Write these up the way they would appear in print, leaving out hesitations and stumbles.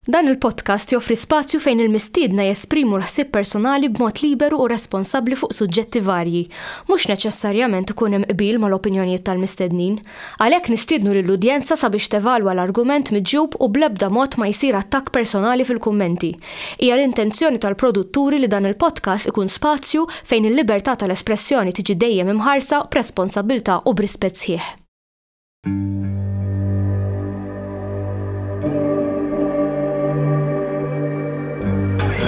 Dan il-podcast joffri spazju fejn il-mistiedna jesprimu l-ħsieb personali b'mod liberu u responsabbli fuq suġġetti varji, mhux neċessarjament ikun hemm qbil mal-opinjonijiet tal-mistednin. Għalhekk nistiednu lill-udjenza sabiex tevalwa l-argument miġjub u bl-ebda mod ma jsir attakk personali fil-kummenti. Hija l-intenzjoni tal-produtturi li dan il-podcast ikun spazju fejn il-libertà tal-espressjoni tiġi dejjem imħarsa b'responsabbiltà u b'rispett sħiħ.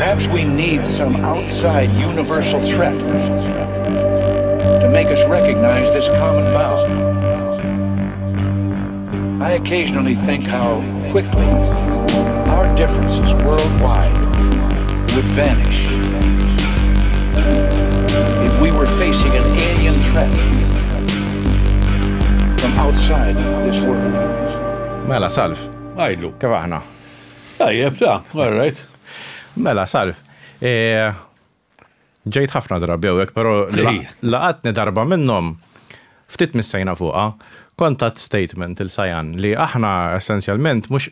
Perhaps we need some outside universal threat to make us recognize this common bound. I occasionally think how quickly our differences worldwide would vanish if we were facing an alien threat from outside this world. Mela, Salf. Għajlu. Kif aħna? Tajjeb, all right. Mela, Salf. Ġejt ħafna drabi hawnhekk, però laqatni darba minnhom ftit missejna fuqha kontat statement il-Sajan li aħna essenzjalment mhux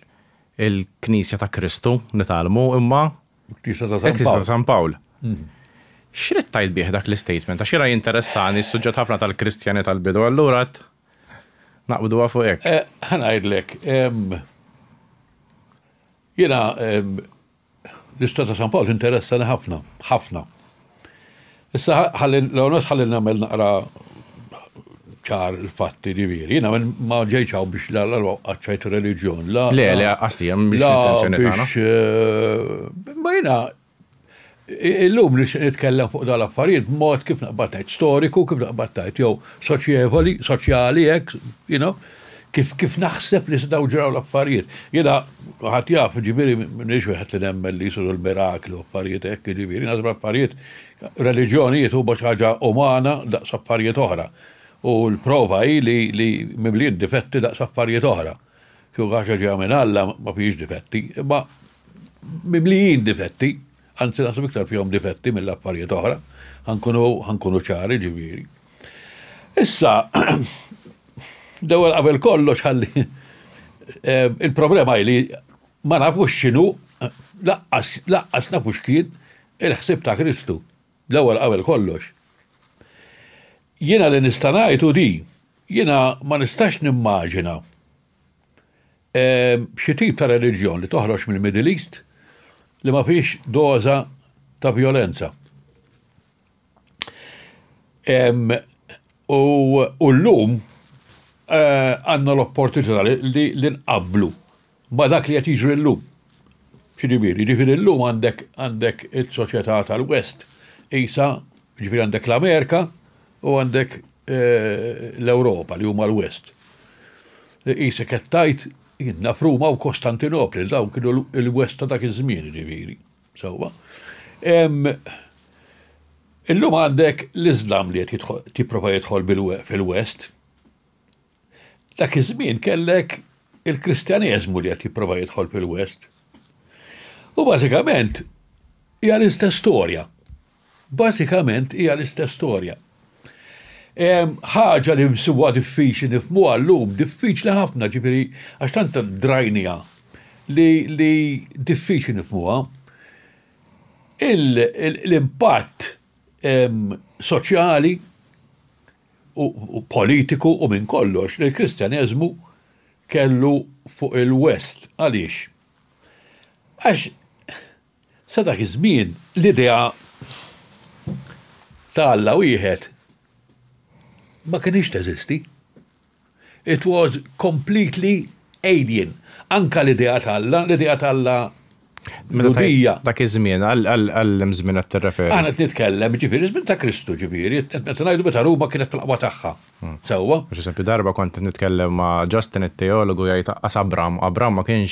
il-Knisja ta' Kristu nitalmu imma Knisja ta' San Pawl. X'rid tajt bih dak l-statement? Għax jiena jinteressani s-suġġett ħafna tal-Kristjani tal-bidu allura naqbduha fuq hekk. Ħanajdlek, jiena l-istat ta' San Pawl interessani ħafna. Issa l-għonet ħalli nagħmel naqra ċar il-fatti ġifieri. Jiena ma ġejċaw biex għaċċajt reliġjon. Le, qasti hemm biex l-intenzjoni tagħna. Ma jiena illum li nitkellem fuq dal-affarijiet mod kif naqbattajt storiku, kif naqbattajt jew soċjali hekk, kif naħseb li sedaw ġraw l-affarijiet. Jiena ħadd jaf ġifieri m'iniex wieħed li nemmel li jsir il-mirakli u affarijiet hekk ġifieri, naħseb affarijiet reliġjonijiet huma xi ħaġa umana daqs affarijiet oħra. U l-prova hi li mimlin difetti daqs affarijiet oħra. Kieku ħaġa ġeja minn Alla ma fihx difetti, imma mimlijin difetti, anzi naħseb iktar fihom difetti mill-affarijiet oħra, ħankunu ċari ġifieri. Issa dewel qabel kollox ħalli il-problema li ma nafux x'inhu laqqas nafux kien il-ħsieb ta' Kristu. L-ewwel qabel kollox. Jiena li nista' ngħidu jiena ma nistax nimmaġina xi tip ta' reliġjon li toħroġ mill-Middle East li ma fiex doża ta' violenza. U llum għandna l-opportunità li nqabblu ma dak li qed jiġri llum. Ġifieri llum għandek is-soċjetà tal-West isa ġifieri għandek l-Amerika u għandek l-Ewropa li huma l-West. Isa kettajt Ruma u Kostantinopli, dawn kienu l-West ta' dak iż-żmien ġifieri. Sewwa. Illum għandek l-Iżlam li qed tipprova jidħol fil-West. Dak iż-żmien kellek il-Kristjaneżmu li qed jipprova jidħol fil-West. U bażikament hija l-istess storja. Ħaġa li msuwa diffiċli nifhmuha llum, diffiċli ħafna ġifieri għax tant drajnija li diffiċli nifhmuha. L-impatt soċjali u politiku u minn kollox li l-Kristjaneżmu kellu fuq il-West. Għaliex? Għax sa dak iż-żmien l-idea ta' Alla wieħed ma kienx teżisti. It was completely alien. Anka l-idea ta' Alla dak iż-żmien għall-żmien qed tirreferi. Aħna qed nitkellem ġifieri żmien ta' Kristu ġifieri, qed ngħidu meta Ruma kienet fil-qwa tagħha. Sewwa. Pereżempju darba kont nitkellem ma' Justin it-teologu jgħid qas Abram ma kienx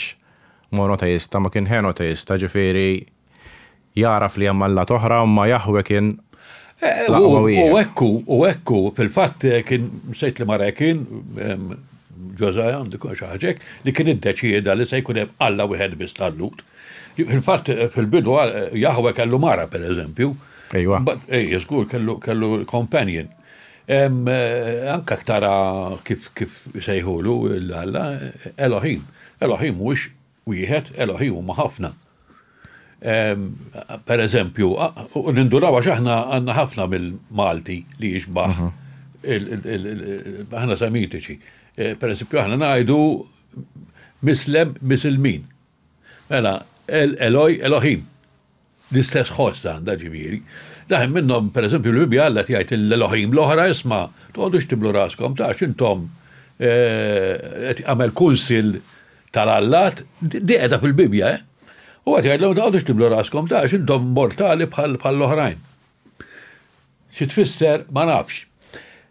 monoteista, ma kien henoteista, ġifieri jaraf li hemm Alla toħra ma Jahwe kien U ekku fil-fatt kien sejt li mara kien Ġożaja għandu xi ħaġa li kien iddeċieda li se jkun hemm Alla wieħed biss tal-Lut. Fil-fatt fil-bidu Jahwe kellu mara pereżempju. Ejwa. Ejja żgur kellu companion. Anke tara kif sejħulu l-Alla Elohim. Elohim mhux wieħed, Elohim huma ħafna. Per eżempju, ninduraw għax aħna għandna ħafna mill-Malti li jixbaħ aħna semitiċi. Per eżempju, aħna ngħidu Misilmin. Mela, Elohim. L-istess ħossa għandha ġifieri. Daħem minnhom, per eżempju, l-Bibja Alla jgħid l-Elohim l-oħra isma' tgħodux tiblu raskom tax intom għamel kunsil tal-Allat, di qiegħda fil-Bibja, U għat jgħidlu tgħodux tiblu raskom tax intom mortali bħall-oħrajn. Xi tfisser ma nafx.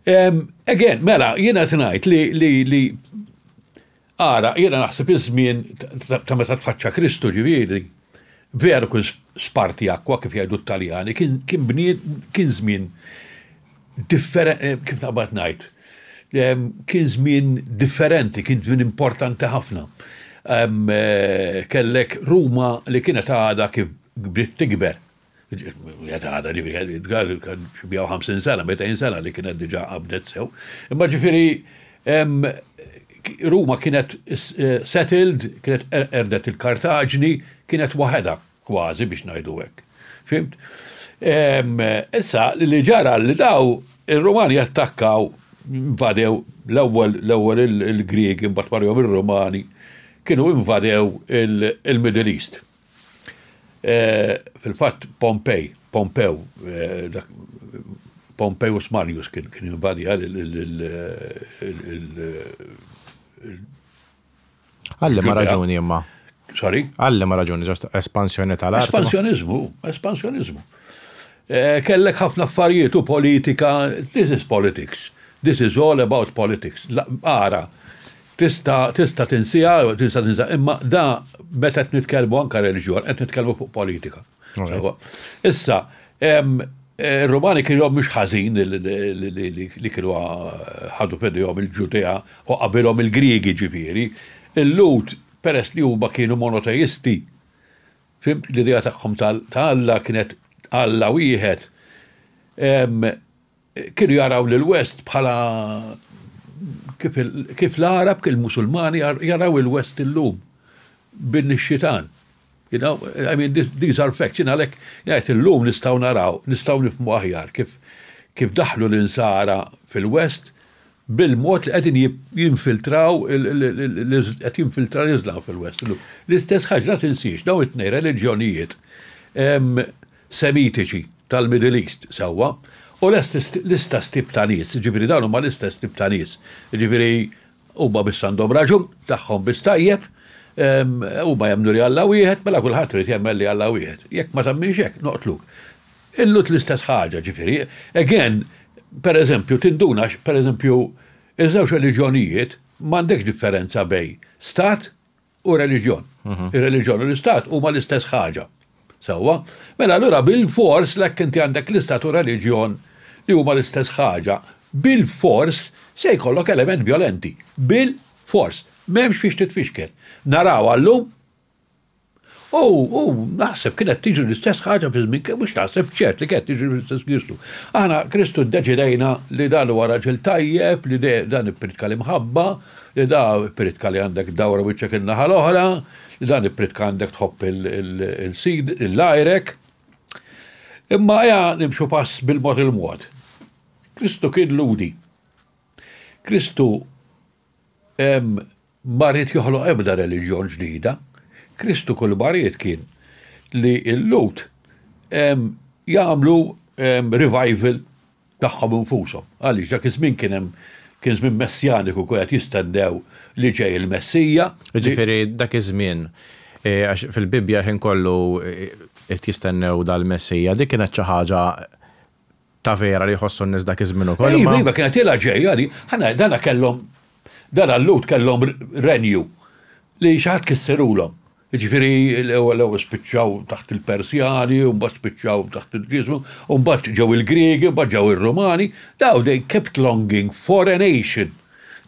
Again, mela, jiena ngħid li ara, jiena naħseb iż-żmien ta' meta tfaċċa Kristu ġifieri, veru kien Spartiakwa kif jgħidu t-Taljani, kien żmien differenti, kif naqbad ngħid, kien żmien differenti, kien żmien importanti ħafna. Kellek Ruma li kienet għada kif bdiet tikber. Għada li kien xibjaw 50 sena, 200 sena li kienet diġà qabdet sew. Imma ġifieri Ruma kienet settled, kienet erdet il-Kartaġni, kienet waħedha kważi biex ngħidu hekk. Fimt? Issa li ġara li daw ir-Rumani attakkaw invadew l-ewwel il-Griegi imbagħad marjhom ir-Rumani kienu invadew il-Middle East. Fil-fatt Pompeius Marius kien invadija Għalli ma raġuni imma. Sorry? Għalli ma raġuni, ġast espansjoni tal-art. Espansjonizmu. Kellek ħafna affarijiet u politika, this is politics. This is all about politics. Ara, tista tinsija, imma da meta qed nitkellmu anke reliġjon, qed nitkellmu fuq politika. Issa, ir-Rumani kienu mhux ħażin li kienu ħadu fedihom il-Ġudea u qabilhom il-Griegi ġifieri. Il-Lut peress li huma kienu monoteisti. Fimt l-idea tagħhom ta' Alla kienet Alla wieħed. Kienu jaraw lil-West bħala kif l-Arab, kif il-Musulmani jaraw il-West illum bin-nixxitan. You know, I mean, these are facts. Għalhekk jgħid illum nistgħu naraw, nistgħu nifhmu aħjar kif daħlu l-insara fil-West bil-mod li qegħdin jinfiltraw qed jinfiltraw l-Islam fil-West. L-istess ħaġa tinsiex dawn it-tnejn reliġjonijiet semitiċi tal-Middle East sewwa u l-istess tip ta' nies, ġifieri dawn huma l-istess tip ta' nies. Ġifieri huma biss għandhom raġun, tagħhom biss tajjeb, huma jemmnu li Alla wieħed, mela kulħadd irid jemmel li Alla wieħed. Jekk ma temmilx hekk noqtluk. Illut l-istess ħaġa, ġifieri. Again, per eżempju, tindunax, per eżempju, iż-żewġ reliġjonijiet m'għandekx differenza bej stat u reliġjon. Ir-reliġjon u l-istat huma l-istess ħaġa. Sewwa, mela allura bil-fors lekk inti għandek l-istat u reliġjon li huma l-istess ħaġa, bil-fors se jkollok element violenti. Bil-fors. M'hemmx fiex titfixkel. Naraw għallum naħseb kienet tiġri l-istess ħaġa fi żmien mhux naħseb ċert li kienet tiġri l-istess Kristu. Aħna Kristu ddeċidejna li dan huwa raġel tajjeb, li dan ippritka li mħabba, li da ippritka li għandek dawra wiċċek in-naħa l-oħra, li dan ippritka għandek tħobb il-sid, il-lajrek. Imma nimxu pass bil-mod il-mod. Kristu kien ludi. Kristu marrit joħloq ebda reliġjon ġdida. Kristu kull barijiet kien li l-Lut jagħmlu revival tagħhom infushom. Għaliex dak iż-żmien kien żmien messjaniku qed jistennew li ġej il-Messija. Ġifieri dak iż-żmien għax fil-Bibja ħin kollu qed jistennew dal-Messija, dik kienet xi ħaġa ta' vera li jħossu n-nies dak iż-żmien ukoll. Iva kienet ilha ġejja li dana kellhom dan l-Lut kellhom renju li xi ħadd kisserulhom. Ġifieri l-ewwel spiċċaw taħt il-Persjani, u mbagħad spiċċaw taħt il-Ġismu, u mbagħad ġew il-Griegi, mbagħad ġew ir-Rumani, daw they kept longing for a nation.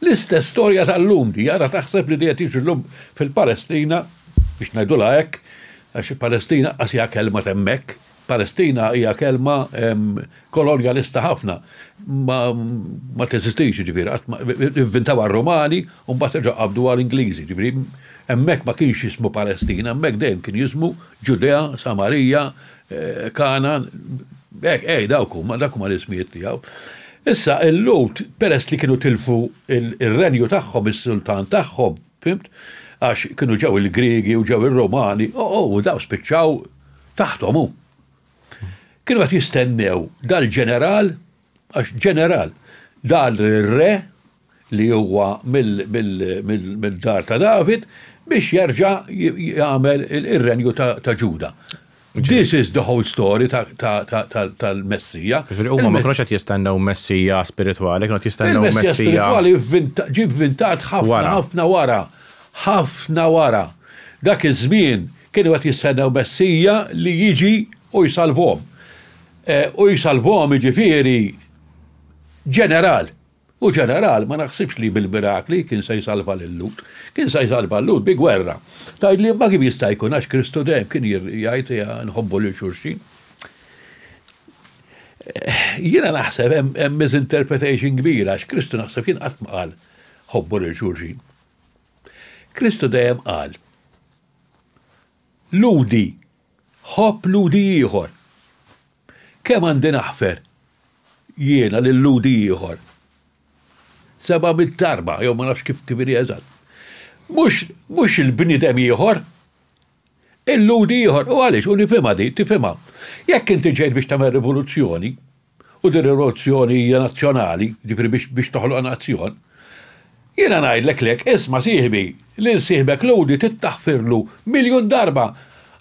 L-istess storja tal-lum di, ara taħseb li qed jiġu llum fil-Palestina, biex ngħidulha hekk, għax il-Palestina qas hija kelma hemmhekk, Palestina hija kelma kolonjalista ħafna, ma teżistix ġifieri, inventaw għar-Romani u mbagħad ġew qabdu għall-Ingliżi, ġifieri Hemmhekk ma kienx jismu Palestina, hemmhekk dejjem kien jismu Ġudea, Samarija, Kanan, dak huma l-ismijiet tiegħu. Issa il-Lut peress li kienu tilfu il-renju tagħhom, is-sultan tagħhom, fimt? Għax kienu ġew il-Griegi u ġew il-Romani, u daw spiċċaw taħtom hu. Kienu qed jistennew dal-ġeneral, għax ġeneral, dal-re li huwa mill-dar ta' David biex jerġa' jagħmel ir-renju ta' Ġuda. This is the whole story tal-Messija. Huma ma kienux qed jistennew Messija spiritwali, kienu qed jistennew Messija spiritwali ġib vintat ħafna wara. Dak iż-żmien kienu qed jistennew Messija li jiġi u jsalvhom. U jsalvhom jiġifieri ġeneral. U ġeneral ma naħsibx li bil-mirakli kien se jsalva lil-Lut. Kien se jsalva l-Lut bi gwerra. Tajd li ma kif jista' jkun għax Kristu dejjem kien jgħid nħobbu lil xulxin. Jiena naħseb hemm misinterpretation kbira għax Kristu naħseb kien qatt ma qal ħobbu lil xulxin. Kristu dejjem qal ludi, ħobb ludi ieħor. Kemm għandi naħfer jiena lil ludi ieħor. 700 darba, jew ma nafx kif kibiri eżatt. Mhux il-bniedem ieħor, il-ludi ieħor, u għaliex, u nifhimha di, tifhimha. Jekk inti ġejt biex tagħmel rivoluzzjoni, u din rivoluzzjoni hija nazzjonali, ġifieri biex toħloq nazzjon, jiena ngħidlek lek isma' sieħbi li nsieħbek ludi tittaħfirlu miljun darba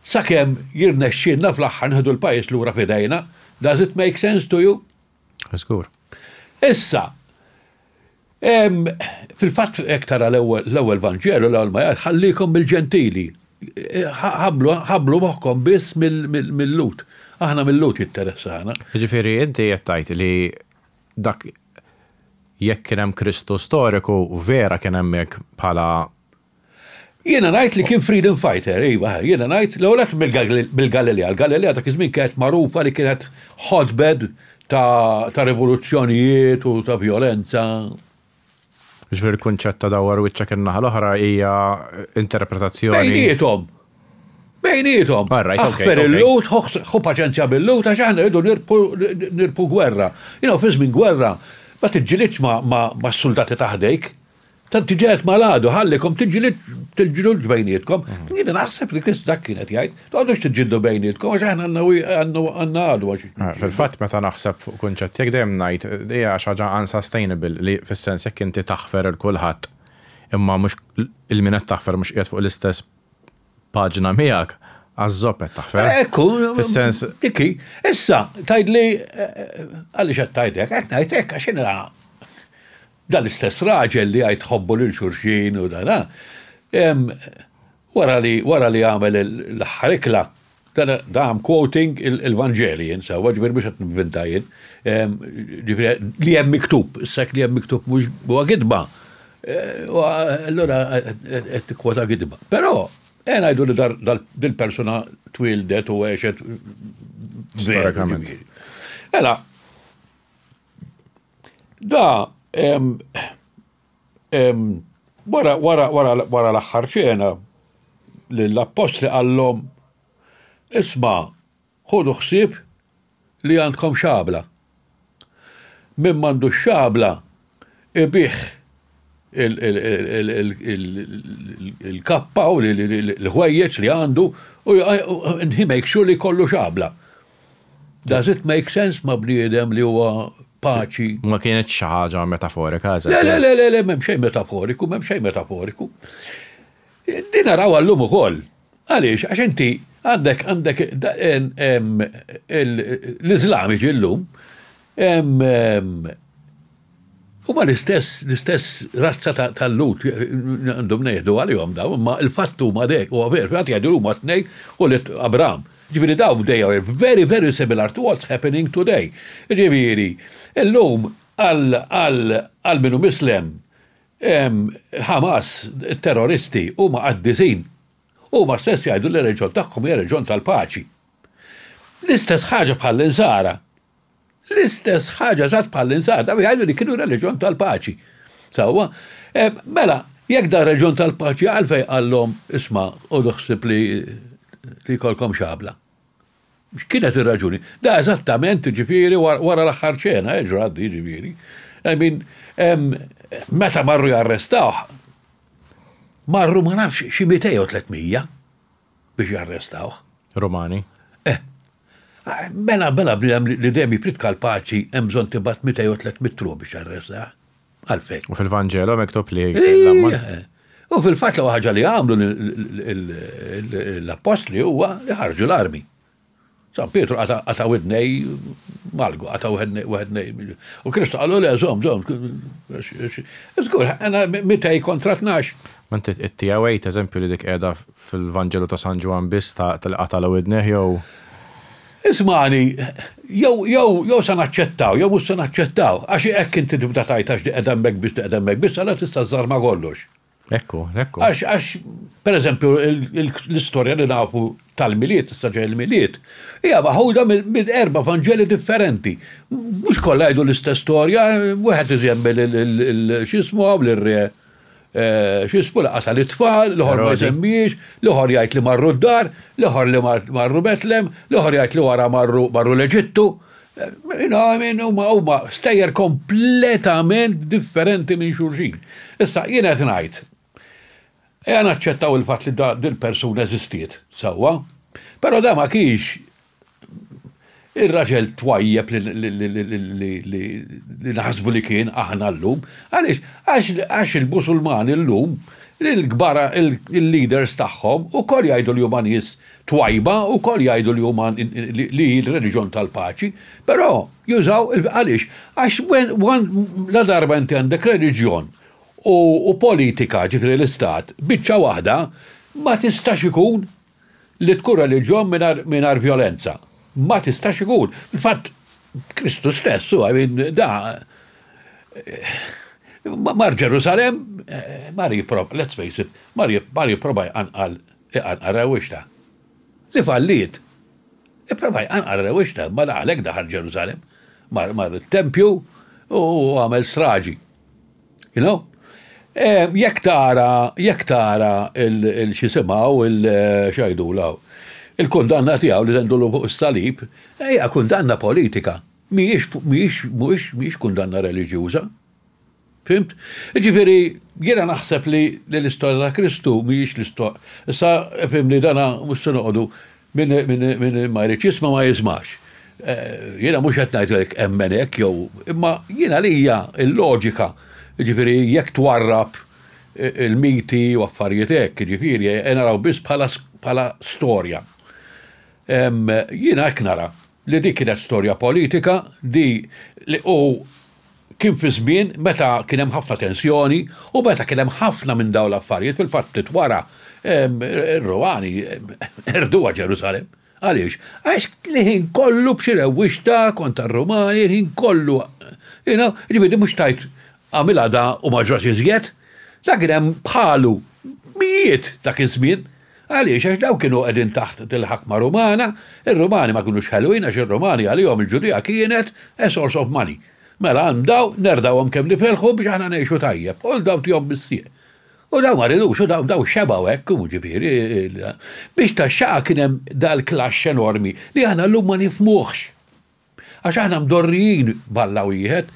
sakemm jirnexxielna fl-aħħar nħedu l-pajjiż lura f'idejna. Does it make sense to you? Żgur. Issa, fil-fatt tara l-ewwel Vanġelu l-ewwel ma jgħid ħallikom bil-ġentili. Ħablu moħħkom biss mill-Lut. Aħna mill-Lut jinteressana. Ġifieri inti qed tgħid li dak jekk kien hemm Kristu storiku vera kien hemmhekk bħala. Jiena ngħid li kien freedom fighter, iva, jiena ngħid l-ewwel bil-Galilea. L-Galilea dak iż-żmien kienet magħrufa li kienet hotbed ta' rivoluzzjonijiet u ta' violenza. Ġifieri l-kunċett ta' dawar wiċċek in-naħa l-oħra hija interpretazzjoni. Bejniethom. Aħfer il-Lut, ħu paċenzja bil-Lut għax aħna rridu nirpu gwerra. Jiena fi żmien gwerra ma tiġġilitx ma' s-soldati taħdejk. Tant tiġiet mal-għadu, ħallikom tiġġilux bejnietkom. Jiena naħseb li Krist dak kienet jgħid, tgħodux tiġġieldu bejnietkom għax aħna għandna għadu għax. Fil-fatt meta naħseb fuq kunċett jekk dejjem ngħid hija xi ħaġa unsustainable li fis-sens jekk inti taħfer il kulħadd imma mhux il-min qed taħfer mhux qiegħed fuq l-istess paġna miegħek għaż-żopp qed taħfer. Ekku, fis-sens. Dikki, issa tgħidli għaliex qed tgħidlek, qed ngħid hekk għax inha dan l-istess raġel li għajt ħobbu lil xurxin u dana, wara li għamel l-ħarikla, da quoting il-Evangelion, sawa ġibir biex għat nibvintajin, li jem miktub, s-sak li jem miktub mux huwa gidba. Allora għet kwota gidba. Pero, għajdu li dil-persona twildet u għexet storikament. Ela, da, wara l-aħħar ċena l-apostli għallhom isma' ħodu ħsieb li għandkom xabla. Min m'għandu xabla ibiħ il-kappa u l-ħwejjeġ li għandu u he make sure li kollu xabla. Does it make sense ma' bniedem li huwa paċi? Ma kienet xi ħaġa metaforika. Le, m'hemm xejn metaforiku. Din naraw għallum ukoll. Għaliex, għax inti għandek l-Iżlamiċi llum huma l-istess razza tal-Lut għandhom ngħidu għalihom daw, ma l-fattu ma dek u għaver, għat jgħidu huma tnejn u Abram. Ġifieri daw they are very, very similar to what's happening today. Ġifieri, illum għal minu Mislem Hamas terroristi huma qaddisin huma stess jgħidu li reġjun tagħhom hija reġjun tal-paċi. L-istess ħaġa bħall-insara. L-istess ħaġa żgħat bħall-insara, daw jgħidu li kienu reġjun tal-paċi. Sewwa, mela, Jekk da reġjun tal-paċi għalfej għallhom isma' u doħsib li kolkom xabla. X'kienet ir-raġuni? Da eżattament ġifieri wara l-aħħar ċena, ġraddi ġifieri. Meta marru jarrestawh, marru ma nafx xi 200 u 300 biex jarrestawh. Romani. Bela li dejjem pritka l-paċi hemm bżonn tibgħat 200 u 300 tru biex jarrestawh. Għalfejn. U fil-Vangelo mektub li U fil-fatt l ħaġa li għamlu l-apostli huwa li ħarġu l-armi. San Pietru għata widnej malgu, għata widnej. U Kristu għallu li għazom. Zgur, għana 200 kontra 12. Mant it-tijawejt, eżempju li dik edha fil-Vangelo ta' San Ġwan bis tal-qata l-widnej jew. Ismani, jew sa naċċettaw, jew mhux sa naċċettaw, għax hekk inti tibda tajtax di qedemmek biss, għala tista' żarma kollox. Ekku. Għax, per eżempju, l-istorja li nafu tal-miliet, istaġġel il-miliet, hija maħuda minn 4 Vangeli differenti. Mhux kollha jgħidu l-istess storja, wieħed iżjemmel x'ismu l-re x'ismu laqata l-itfal, l-ħor ma jsemmix, l-ħor jgħid li marru d-dar, l-ħor li marru Betlem, l-ħor jgħid li wara marru l-Eġittu. Huma stejjer kompletament differenti minn xulxin. Issa jiena qed ngħid. Naċċettaw il-fatt li dil-persuna eżistiet sewwa, però da ma kienx ir-raġel twajjeb li naħsbu li kien aħna llum, għax il-Musulmani llum, il-gbara, il-leaders tagħhom ukoll jgħidu li huma nies twajba, ukoll jgħidu li huma li l-reliġjon tal-paċi, però jużaw għaliex għax la darba inti għandek reliġjon u politika ġifri l-istat biċċa waħda ma tistax ikun li tkun reliġjon mingħajr violenza. Ma tistax ikun. Il-fatt Kristu stessu, mar Ġerusalem, mar jiproba, let's face it, mar jiproba jqanqal rewixta. Li falliet. Jiproba jqanqal rewixta, ma laqalek daħal Ġerusalem, mar il-tempju u għamel straġi. You know? Jekk tara il-xisimaw, il-xajdu law. Il-kundanna tiegħu li tendulu fuq is-salib hija kundanna politika, mhijiex kundanna reliġjuża. Fimt? Ġifieri jiena naħseb li l-istorja ta' Kristu mhijiex l-istorja. Issa fim li dana mhux se noqogħdu min ma jridx jisma' ma jismax. Jiena mhux qed ngħidlek hemm hekk jew imma jiena li hija l-loġika. Ġifieri jekk twarrab il-miti u affarijiet hekk, ġifieri naraw biss bħala storja. Jiena hekk nara li dik kienet storja politika u kien fi żmien meta kien hemm ħafna tensjoni u meta kien hemm ħafna minn dawn l-affarijiet fil-fatt wara ir-Romani erduha Ġerusalem. Għaliex? Għax li ħin kollu b'xi rewwixta kontra r-Romani, ħin kollu. Ġifieri mhux tajt għamilha da u ma ġrax iżjed, dak kien hemm bħalu mijiet dak iż-żmien. Għaliex, għax daw kienu qegħdin taħt il-ħakma Rumana, ir-Rumani ma kinux ħelwin għax ir-Rumani għalihom il-Ġudija kienet a source of money. Mela għandaw, nerdawhom kemm niferħu biex aħna ngħixu tajjeb, u daw tihom bis-sieq. U daw ma ridux, u daw xebaw hekk, ġifieri biex tax-xaqa kien hemm dal-klaxx enormi li aħna llum ma nifhmuhx. Għax aħna mdorrijin balla wieħed,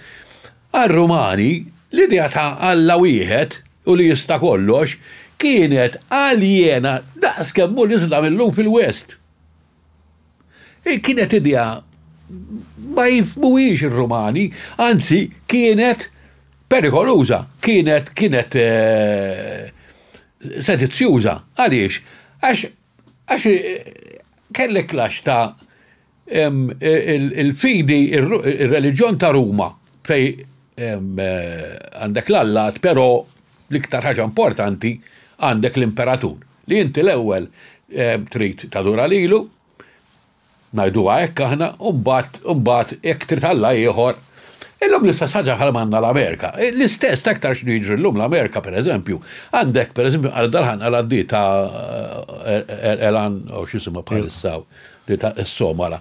għar-Rumani l-idea ta' Alla wieħed u li jista' kollox kienet aljena daqs kemm hu l-Islam illum fil-West. Kienet idea ma jifhmuhiex ir-Rumani, anzi kienet perikoluża, kienet sedizzjuża. Għaliex? Għax kellek klax ta' il-fidi, il-reliġjon ta' Ruma fej għandek l-Allat, però l-iktar ħaġa importanti għandek l-imperatur. Li inti l-ewwel trid tadura lilu, ngħiduha hekk aħna, u mbagħad jekk trid Alla ieħor. Illum l-istess ħaġa bħal manna l-Amerika. L-istess aktar x'nu jiġri llum l-Amerika pereżempju. Għandek pereżempju għal darħan għal għaddi ta' Elan u x'isima bħalissaw li ta' s-Somala.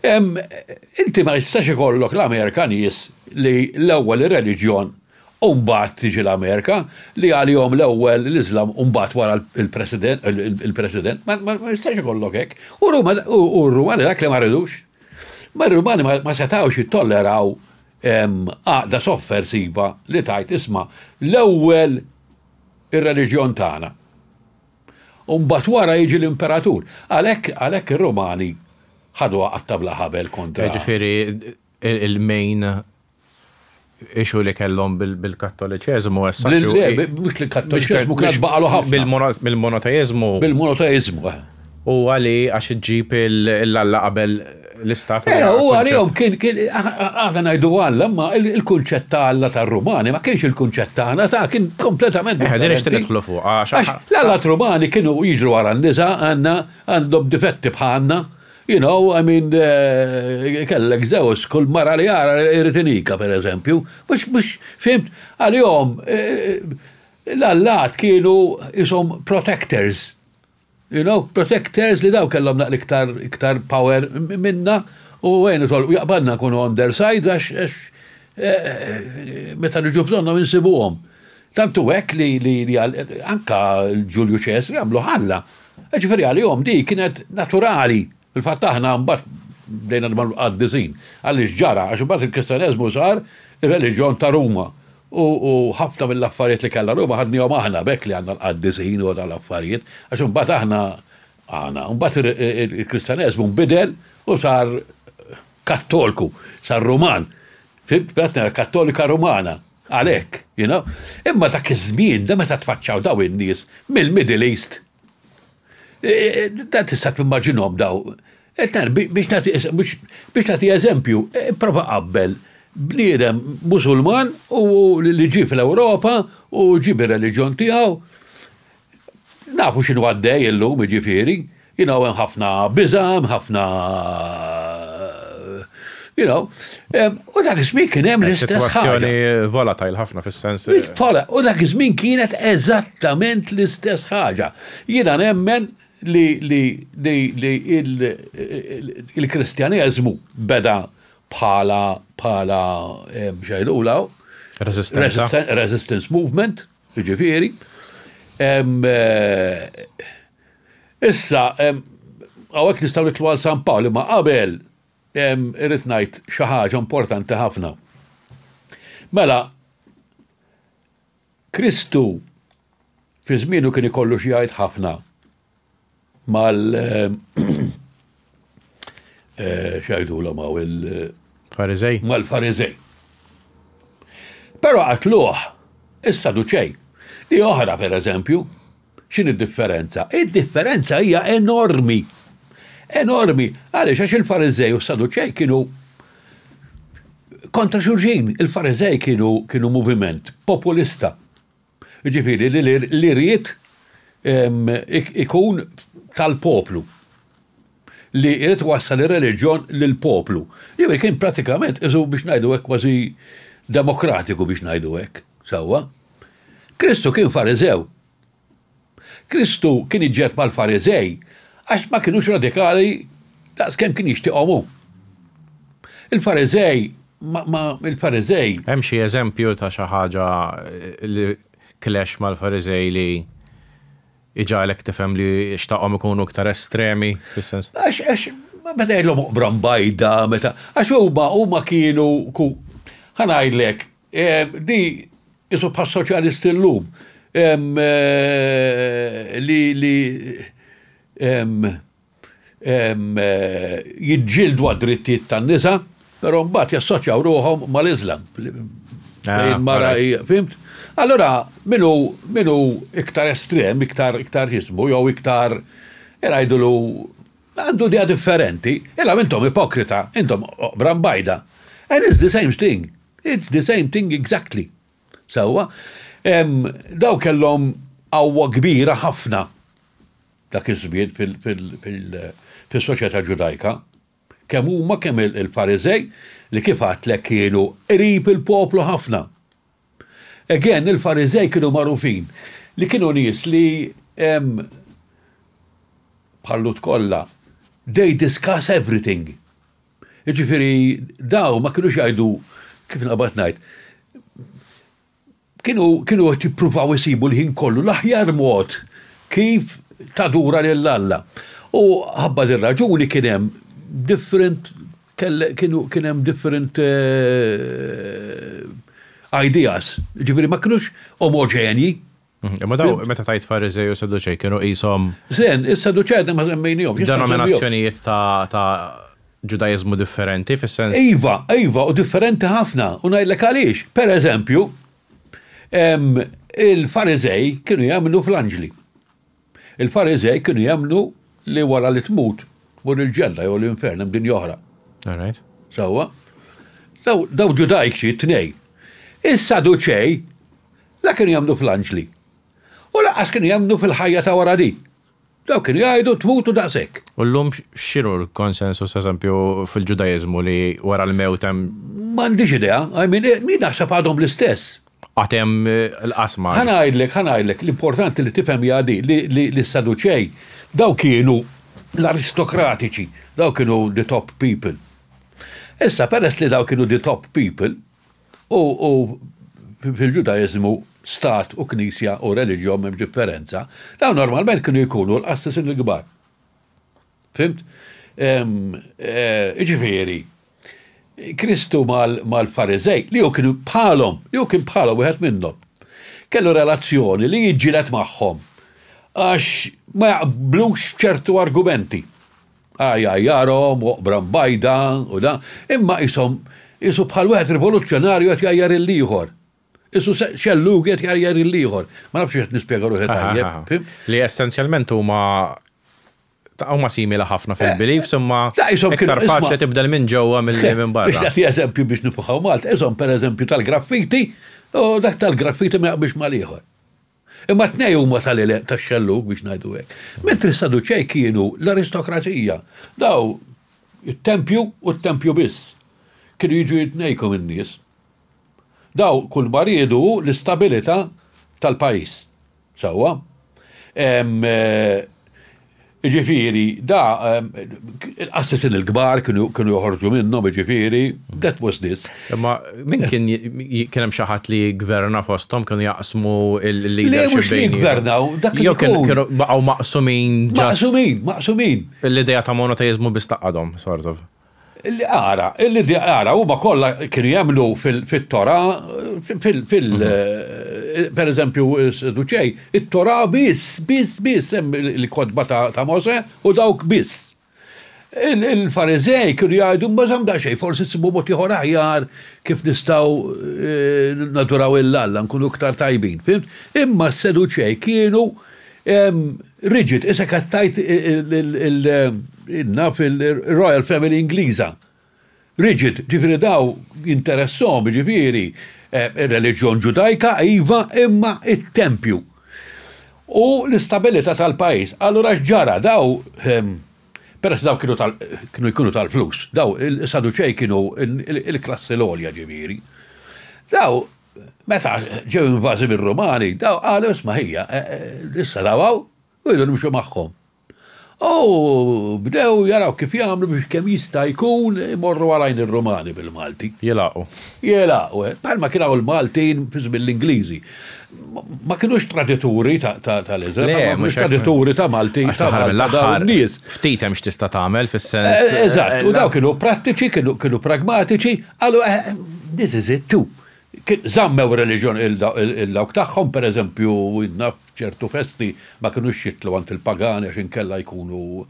Inti ma jistax ikollok l-Amerikan nies li l-ewwel ir-reliġjon Umbat tiġi l-Amerika li għalihom l-ewwel l-Islam umbat wara il-President. Ma jistax ikollok hekk. U r-Rumani dak li ma rridux. Ma r-Rumani ma setawx jittolleraw għaqda soffersiva li tajt isma' l-ewwel ir-reliġjon tagħna. Umbat wara jiġi l-imperatur. Għalhekk ir-Rumani ħadu għattabla ħabel kontra. Ġifieri il-main ixu li kellhom bil-kattoliċeżmu mhux li kattoliċeżmu kien baqalu ħafna. Bil-monoteizmu. Bil-monoteizmu. U għali għax iġġib l-Alla qabel l-istat. U għalihom kien għadna ngħidu Alla, ma il-kunċett ta' Alla tar-Rumani ma kienx il-kunċett tagħna ta' kien kompletament. Ħedin tidħlu fuq. L-Alla Rumani kienu jiġru wara n-nisa għandhom difetti bħalna. You know, I mean, kellek Zeus, kull mara li għara irritinika, per eżempju, mux, fimt, għal-jom, l-allat kienu jisom protectors, you know, protectors li daw kellhom iktar power minna, u għenu jaqbanna kunu on their side, għax meta nġu bżonna minsibuhom. Tantu għek li anka Giulio Cesare għamlu ħalla, ġifiri għal-jom di kienet naturali. Il-fatt aħna mbagħad bdejna għad-disin għaliex ġara għax imbagħad il-Kristjaneżmu sar ir-reliġjon ta' Ruma u ħafna mill-affarijiet li kellha Ruma ħadnihom aħna bekk li għandna l-qaddisин u tal-affarijiet għax imbagħad aħna mbagħad il-Kristjaneżmu nbidel u sar Kattolku, sar Ruman. Fibtna Kattolika Rumana għalhekk, you know. Imma dak iż-żmien da meta tfaċċaw daw in-nies mill-Middle East. Da tista' timmaġinhom daw. Biex nagħti eżempju, prova qabbel bniedem Musulman u li ġie fl-Ewropa u ġib ir-reliġjon tiegħu. Nafu x'inhu għaddej illum jiġifieri, hemm ħafna biża', ħafna u dak iż-żmien kien hemm l-istess ħaġa. Situazzjoni volatile ħafna fis-sens. U dak iż-żmien kienet eżattament l-istess ħaġa. Jiena nemmen li il-Kristjaneżmu beda bħala xajdulaw resistance movement, ġifieri. Issa hawnhekk nistgħu nitlu għal San Pawl ma qabel irrid ngħid xi ħaġa importanti ħafna. Mela Kristu fi żmienu kien ikollu xi jgħid ħafna mal xajdulhom Farizej. Mal-Farizej. Però qatluh is-Saduċej. Li oħra pereżempju, x'in id-differenza? Id-differenza hija enormi. Enormi. Għaliex għax il-Farizej u s-Saduċej kienu kontra xulxin. Il-Farizej kienu moviment populista. Ġifieri li ried ikun tal-poplu. Li irid wassal ir-reliġjon lill-poplu. Ġifieri kien pratikament isu biex ngħidu hekk kważi demokratiku biex ngħidu hekk. Sewwa. Kristu kien Fariżew. Kristu kien iġġed mal-Farizej għax ma kienux radikali daqskemm kien jixtieqhom hu. Il-Farizej il-Farizej. Hemm xi eżempju ta' xi ħaġa li clash mal-Farizej li iġalek tifhem li xtaqhom ikunu iktar estremi fis-sens. Għax meta jgħidlhom oqbram bajda, meta għax huma kienu ħanajdlek di isu bħas-soċjalisti llum li jiġġieldu għad-drittijiet tan-nisa, però mbagħad jassoċjaw ruħhom mal-Islam. Mara fimt? Allora, minu iktar estrem, iktar jismu, jew iktar jgħidulu għandu dija differenti, illa intom ipokrita, intom oqbram bajda. And it's the same thing. It's the same thing exactly. Sewwa, daw kellhom qawwa kbira ħafna dak iż-żmien fil-soċjetà Ġudajka. Kemm huma kemm il-Farizej li kif għadlek kienu qrib il-poplu ħafna. Again, il-Farizej kienu magħrufin li kienu nies li bħallu tkollha they discuss everything. Jiġifieri daw ma kienux jgħidu kif naqbad ngħid kienu qed jippruvaw isibu l-ħin kollu l-aħjar mod kif tadura lill-Alla. U ħabba dir-raġuni kien hemm different ideas. Ġifieri ma kinux omogenji. Ma daw meta tajt Farizej u Sadduċej kienu qishom Żen, is-Sadduċej ma semmejnihom. denominazzjonijiet ta' ġudajiżmu differenti fis-sens. Iva, u differenti ħafna. U ngħidlek għaliex. Pereżempju, il-Farizej kienu jagħmlu fl-Anġli. Il-Farizej kienu jagħmlu li wara li tmut mur il-ġella jew l-infern hemm din oħra. All right. Sewwa. Daw ġudajkxi t-tnej. Is-Sadduċej la kienu jagħmlu fl-Anġli. U laqas kienu jagħmlu fil-ħajja ta' wara di. Daw kienu jgħidu tmutu daqshekk. U llum x'inhu l-konsensus eżempju fil-ġudajiżmu li wara l-mewt hemm M'għandix idea, min naħseb għadhom l-istess. għatem l-qasma. ħanajdlek, l-importanti li tifhem jadi li s-Sadduċej daw kienu l-aristokratiċi, daw kienu the top people. Issa peress li daw kienu the top people u fil-ġudajiżmu stat u knisja u reliġjon m'hemm differenza, daw normalment kienu jkunu l-qassisin l-kbar. Fimt? Ġifieri, Kristu mal-Farizej li kienu kien bħalhom wieħed minnhom. Kellu relazzjoni li jiġġieled magħhom għax ma jaqblux ċertu argumenti. Jarom, oqbram bajda u da, imma jisu bħal wieħed rivoluzzjonarju qed jgħajjar il-ieħor. Isu xellug qed jgħajjar il-ieħor. Ma nafx qed nispjega ruħi tajjeb. Li essenzjalment huma simili ħafna fil-beliefs imma iktar faċli tibdel minn ġewwa milli minn barra. Biex nagħti eżempju biex nifuħaw Malta, pereżempju tal-graffiti, u dak tal-graffiti ma jaqbilx mal-ieħor. Imma tnej huma tax-xellug biex ngħidu hekk. Mentri s-Sadduċej kienu l-aristokrazija. Daw it-tempju u t-tempju biss. Kienu jiġu jitnejkom in-nies. Daw kull mariedu l-istabilità tal-pajjiż. Sewwa. Ġifieri, l-qassisin il-kbar kienu joħorġu minnhom, ġifieri, that was this. Imma min kien hemm xi ħadd li gverna fosthom kienu jaqsmu Le il-leadership mhux li gvernaw, dak li kienu baqgħu maqsumin. Maqsumin. L-idea ta' monoteizmu biss taqadhom, sort of. L-għara, huma kollha kienu jagħmlu fit-Tora, per eżempju, s-Sadduċej, it-Tora biss, hemm il-kodba ta' Mose u dawk biss. Il-Farizej kienu jgħidu mbażam daqsxejn, forsi sibu mod ieħor aħjar kif nistgħu naduraw il-Alla nkunu iktar tajbin. Imma s-Sadduċej kienu rigid, issa kattajt il-Royal Family Ingliża. Rigid, ġifieri daw interessom, ġifieri ir-reliġjon ġudajka iva imma it-tempju. U l-istabilità tal-pajjiż. Allura x'ġara daw peress daw kienu jkunu tal-flus. Daw il-Sadduċej kienu il-klassi l-olja ġifieri. Daw meta ġew invażi mir-Rumani, daw qalu isma' hija, issa dawgħu u jridu nimxu magħhom. Bdew jaraw kif jagħmlu biex kemm jista' jkun imorru għalajn ir-Rumani bil-Malti. Jelaqgħu. Bħalma kienu l-Maltin bil-Ingliżi. Ma kienux tradituri tal-Iżrael, ma kienux tradituri ta' Malti ta' nies. Ftit hemm x'tista' tagħmel fis-sens. Eżatt, u daw kienu prattiċi, kienu pragmatiċi, għalu this is it too. Zammew reliġjon il-dawk tagħhom, pereżempju, naf ċertu festi ma kinux jitlu għand il-pagani għax inkella jkunu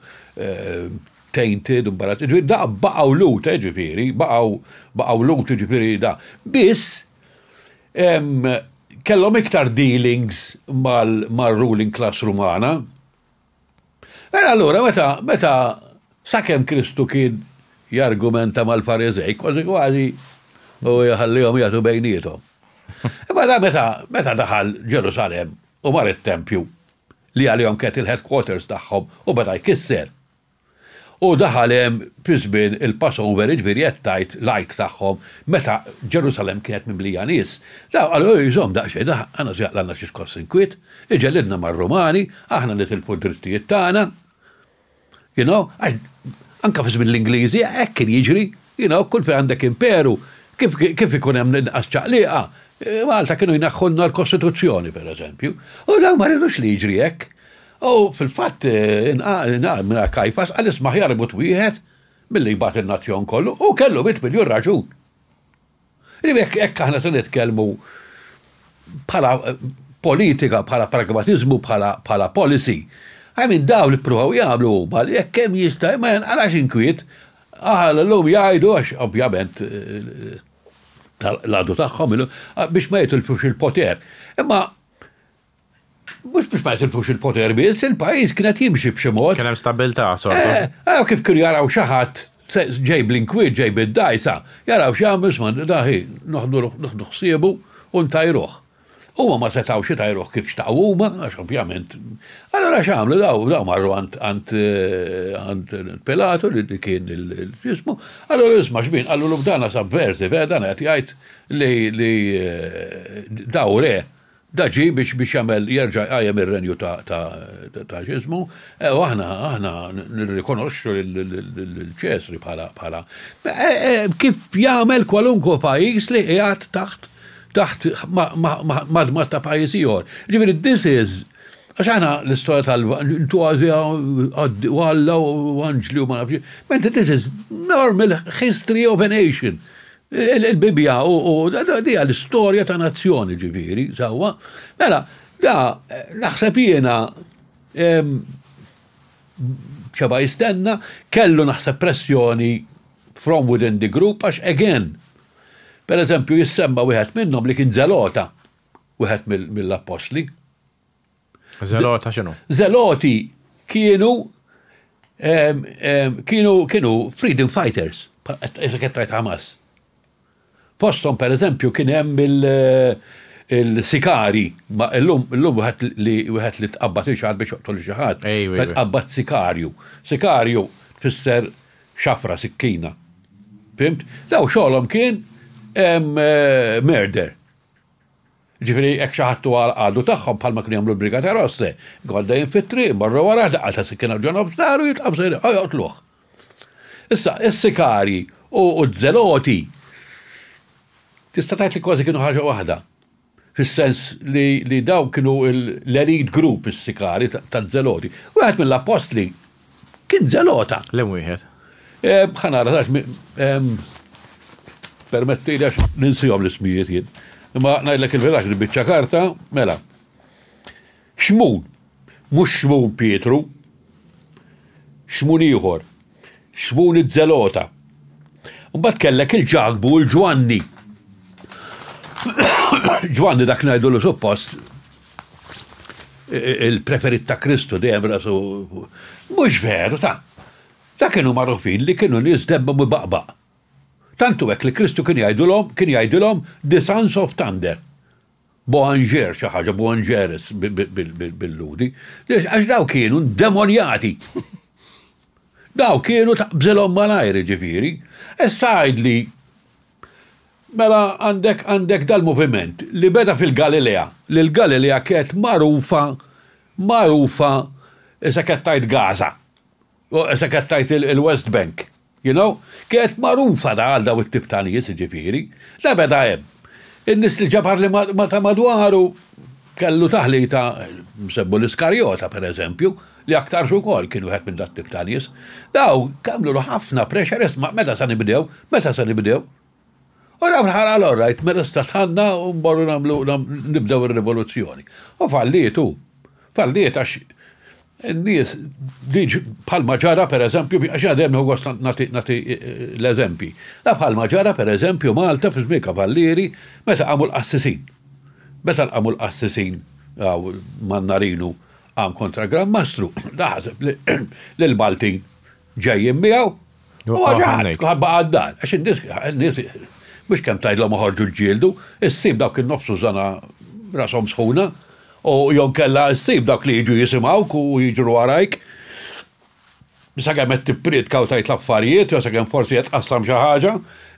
tainted u barat. Da baqgħu lut, ġifieri, baqgħu lut ġifieri da. Biss kellhom iktar dealings mal-ruling class Rumana. Allura meta sakemm Kristu kien jargumenta mal-Farizej, kważi u jħallihom jagħtu bejniethom. Imma da meta daħal Ġerusalem u mar it-tempju li għalihom kienet il-headquarters tagħhom u beda jkisser. U daħal hemm fisbin il-Passover ġifieri qed tajt lajt tagħhom meta Ġerusalem kienet mimlija nies. Daw qalu jżomm daqsxejn aħna żjaqlalna xi skoss inkwiet, iġellidna mar-Rumani, aħna nitilfu d-drittijiet tagħna. Anke fisbin l-Ingliżi hekk kien jiġri, kull fejn għandek imperu. Kif ikun hemm inqas ċaqliqa, Malta kienu jnaħħunna l-Kostituzzjoni, per eżempju, u daw ma rridux li jiġri hekk. U fil-fatt minna Kajfas għal ismaħjar imut wieħed milli jbat il-nazzjon kollu u kellu 100 miljun raġun. Hekk aħna se nitkellmu bħala politika, bħala pragmatizmu, bħala policy. Għamin daw li pruvaw jgħamlu huma li jekk hemm jista' ma għalax inkwiet, l-lum jgħidu għax ovvjament l-għadu tagħhom biex ma jitilfux il-poter. Imma biex ma jitilfux il-poter biss, il-pajjiż kienet jimxi b'xi mod. Kien hemm stabilità sorta. Kif kienu jaraw xi ħadd ġej bl-inkwiet, ġej bid-dajsa, jaraw x'għamlu isman daħi noħdu ħsiebu u ntajruh. Huma ma setgħux itajruh kif xtaqgħu huma, għax ovvjament. Allura x'għamlu daw marru għand Pilatu li kien il-ġismu. Allura isma' x'bien, qallu b'dana subversiv, dan qed jgħid li daw re da ġi biex jagħmel jerġa' jqajjem ir-renju ta' ġismu, u aħna nirrikonoxxu l-ċesri bħala kif jagħmel kwalunkwe pajjiż li qiegħed taħt madma ta' pajjiż ieħor. Ġifieri this is għax aħna l-istorja tal-Tuazja Walla u Anġli u ma nafx. Menta this is normal history of a nation. Il-Bibja u di l-istorja ta' nazzjoni ġifieri, sewwa. Mela, da naħseb jiena xeba jistenna, kellu naħseb pressjoni from within the group, għax again, per eżempju jissemma wieħed minnhom li kien Zelota, wieħed mill-apostli. Zelota x'inhu? Zeloti kienu freedom fighters, eżekettajt Hamas. Postom per eżempju kien hemm il-sikari, ma illum wieħed li tqabbad ixħad biex joqtol xi ħadd, tqabbad sikarju. Sikarju tfisser xafra sikkina. Fimt? Daw xogħolhom kien murder. Ġifieri hekk xi ħadd għadu tagħhom bħalma kienu jagħmlu l-Brigata Rosse, għoddejjin fit-triq, marru wara daqqa ta' sikkina ġon obstaru jitqabżejn joqtluh. Issa is-sikari u d-Zeloti tista' tgħid li kważi kienu ħaġa waħda. Fis-sens li daw kienu l-elite group is-sikari ta' Zeloti. Wieħed mill-apostli kien Zelota. Lem wieħed. Bħanara permetti li għax ninsihom l-ismijiet jien. Imma ngħidlek il-verax li biċċa karta, mela. Xmun, mhux Xmun Pietru, Xmun ieħor, Xmun iż-Zelota. Mbagħad kellek il-Ġagbu u l-Ġwanni. Ġwanni dak ngħidulu suppost il-preferit ta' Kristu dejjem rasu mhux veru ta' kienu magħrufin li kienu nies debba u baqbaq. Tantu hekk li Kristu kien jgħidulhom the sons of thunder. Boanger xi ħaġa Boangeres bil-ludi. Għax daw kienu demonjati. Daw kienu taqbżilhom malajr ġifieri. Issa għidli mela għandek dal-moviment li beda fil-Galilea. Li l-Galilea kienet magħrufa issa kettajt Gaza. U issa kettajt il-West Bank. You know, kienet magħrufa għal daw it-tip ta' nies ġifieri. La beda hemm. In-nies li ġabar li ma ta' madwaru kellu taħlita msebbu l-Iskarjota pereżempju, li aktar ukoll kienu wieħed minn dat-tip ta' nies. Daw kamlu ħafna pressure meta se nibdew. U nafħar all right, meta statħanna u mborru nibdew ir-rivoluzzjoni. U falliet għax n-nies diġ bħalma ġara per eżempju, għax għadem għost nati l-eżempi. La bħalma ġara per eżempju Malta fi żmien Kavallieri meta għamu l-assisin. Meta għamu l-assisin Mannarinu għam kontra Gran Mastru, daħseb l-Baltin ġejjin miegħu u għabba għaddar. Għax n-nies mux kem tajdlom uħorġu l-ġildu, issib dawk il-nofsu zana rasom sħuna, u jon kella issib dawk li jiġu jisimawk u jiġu għarajk. Sagħem t-tipriet kaw tajt l-affarijiet, jo sagħem forsi jtqassam xaħġa,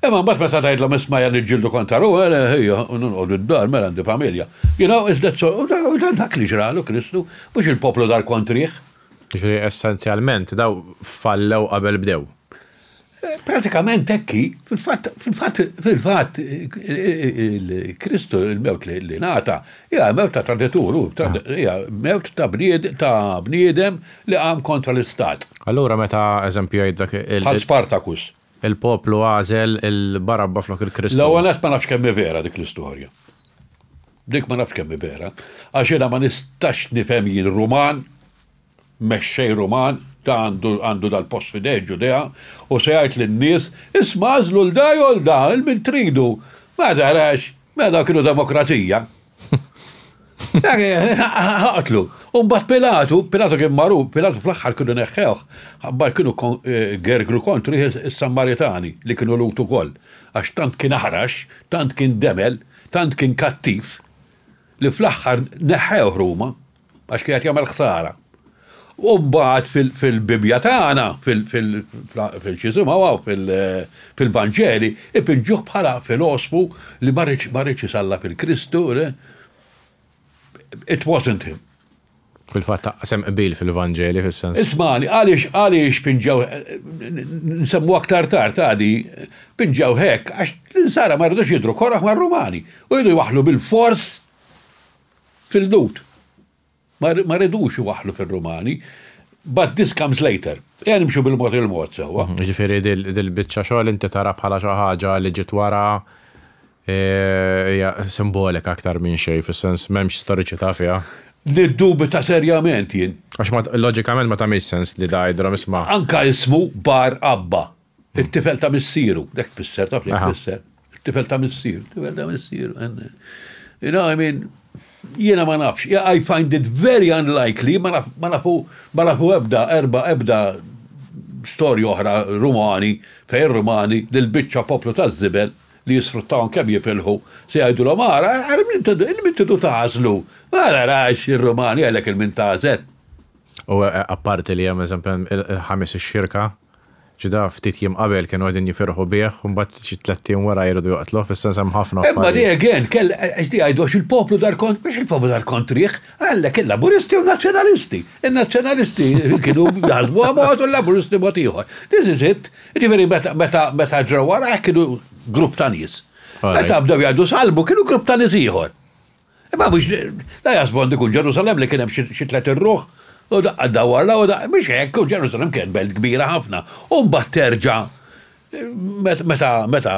imma mbagħad meta tajdlom isma' jan iġġildu kontaru, ejja, nqogħdu d-dar, mela għandi familja. You know, is that so? Dak li ġralu Kristu, mhux il-poplu dar kontrih. Ġifieri essenzjalment daw fallew qabel bdew. Pratikament tekki, fil-fatt, il-Kristu, il-mewt li nata, hija mewt ta' traditur, hija mewt ta' bniedem li għam kontra l-istat. Allura meta eżempju jgħidak Bħal Spartacus. il-poplu għażel il-Barabba flok il-Kristu. L-ewwel ma nafx kemm vera dik l-istorja. Dik ma nafx kemm vera, għax jiena ma nistax nifhem jien Ruman, mexxej Ruman, ta' għandu dal-post fidej Ġudea, u se jgħid lin-nies, isma' għażlu l-da jew l-da, il-min tridu. Ma tarax, meta kienu demokrazija. Ħaqtlu. U mbagħad Pilatu kien magħruf, Pilatu fl-aħħar kienu neħħewh, ħabbar kienu gergru kontru is-Sammaritani li kienu lut ukoll. Għax tant kien aħrax, tant kien demel, tant kien kattif, li fl-aħħar neħħew Ruma, għax kien qed jagħmel ħsara. U mbagħad fil-Bibja tagħna, fil-xisimgħu fil-Vanġeli, ipinġuh bħala filosfu li ma rridx isalla fil-Kristu. It wasn't him. Fil-fatt taqsem qbil fil-Vanġeli fis-sens. Ismani, għaliex pinġew nsemmu aktar tard għadi pinġew hekk għax l-insara ma rridux jidru korraħ mar-Rumani u jridu jwaħlu bil-fors fil-lut. Ma rridux waħlu fil-Rumani, but this comes later. Jan nimxu bil-mod il-mod sewa. Ġifieri dil-biċċa xogħol inti tara bħala xi ħaġa li ġiet wara hija simbolika aktar minn xejn fis-sens m'hemmx storiċità fiha. Niddubita serjament jien. Għax loġikament ma tagħmilx sens li da jidhom isma'. Anka ismu Bar Abba, it-tifel ta' missieru, dak fisser taf li fisser. It-tifel ta' missieru, it-tifel ta' missieru. You know, I mean, jiena ma nafx, I find it very unlikely, ma nafu ebda storja oħra Rumani, fejn Rumani, l-biċċa poplu ta' Zibel li jisfruttawhom kemm jipilħu, se jgħidu l mara, il-min tidu tażlu, ma narax ir-Rumani għalhekk il-min tażel. U apparti li hemm eżempju il-ħames ix-xirka, ġida ftit jiem qabel kienu għedin jifirħu bieħ, un bat xi 3 wara jridu joqtlu, fis-sens hemm ħafna. Imma di again, għaxdi għajdu il-poplu biex il-poplu dar-kontriħ, għallek il-laburisti u nazjonalisti. Il-nazjonalisti kienu għazbu għamot u l-laburisti mod ieħor. This is it. Ġifieri meta ġraw wara kienu grupp ta' nies. Meta bdew jgħidu salbu kienu grupp ta' nies ieħor. Imma mhux da jasbon ikun Ġerusalem li kien hemm xi 3 irruħ. U dawwarla u biex hekk u Ġerusalem kien belt kbira ħafna. U mbagħad terġa' meta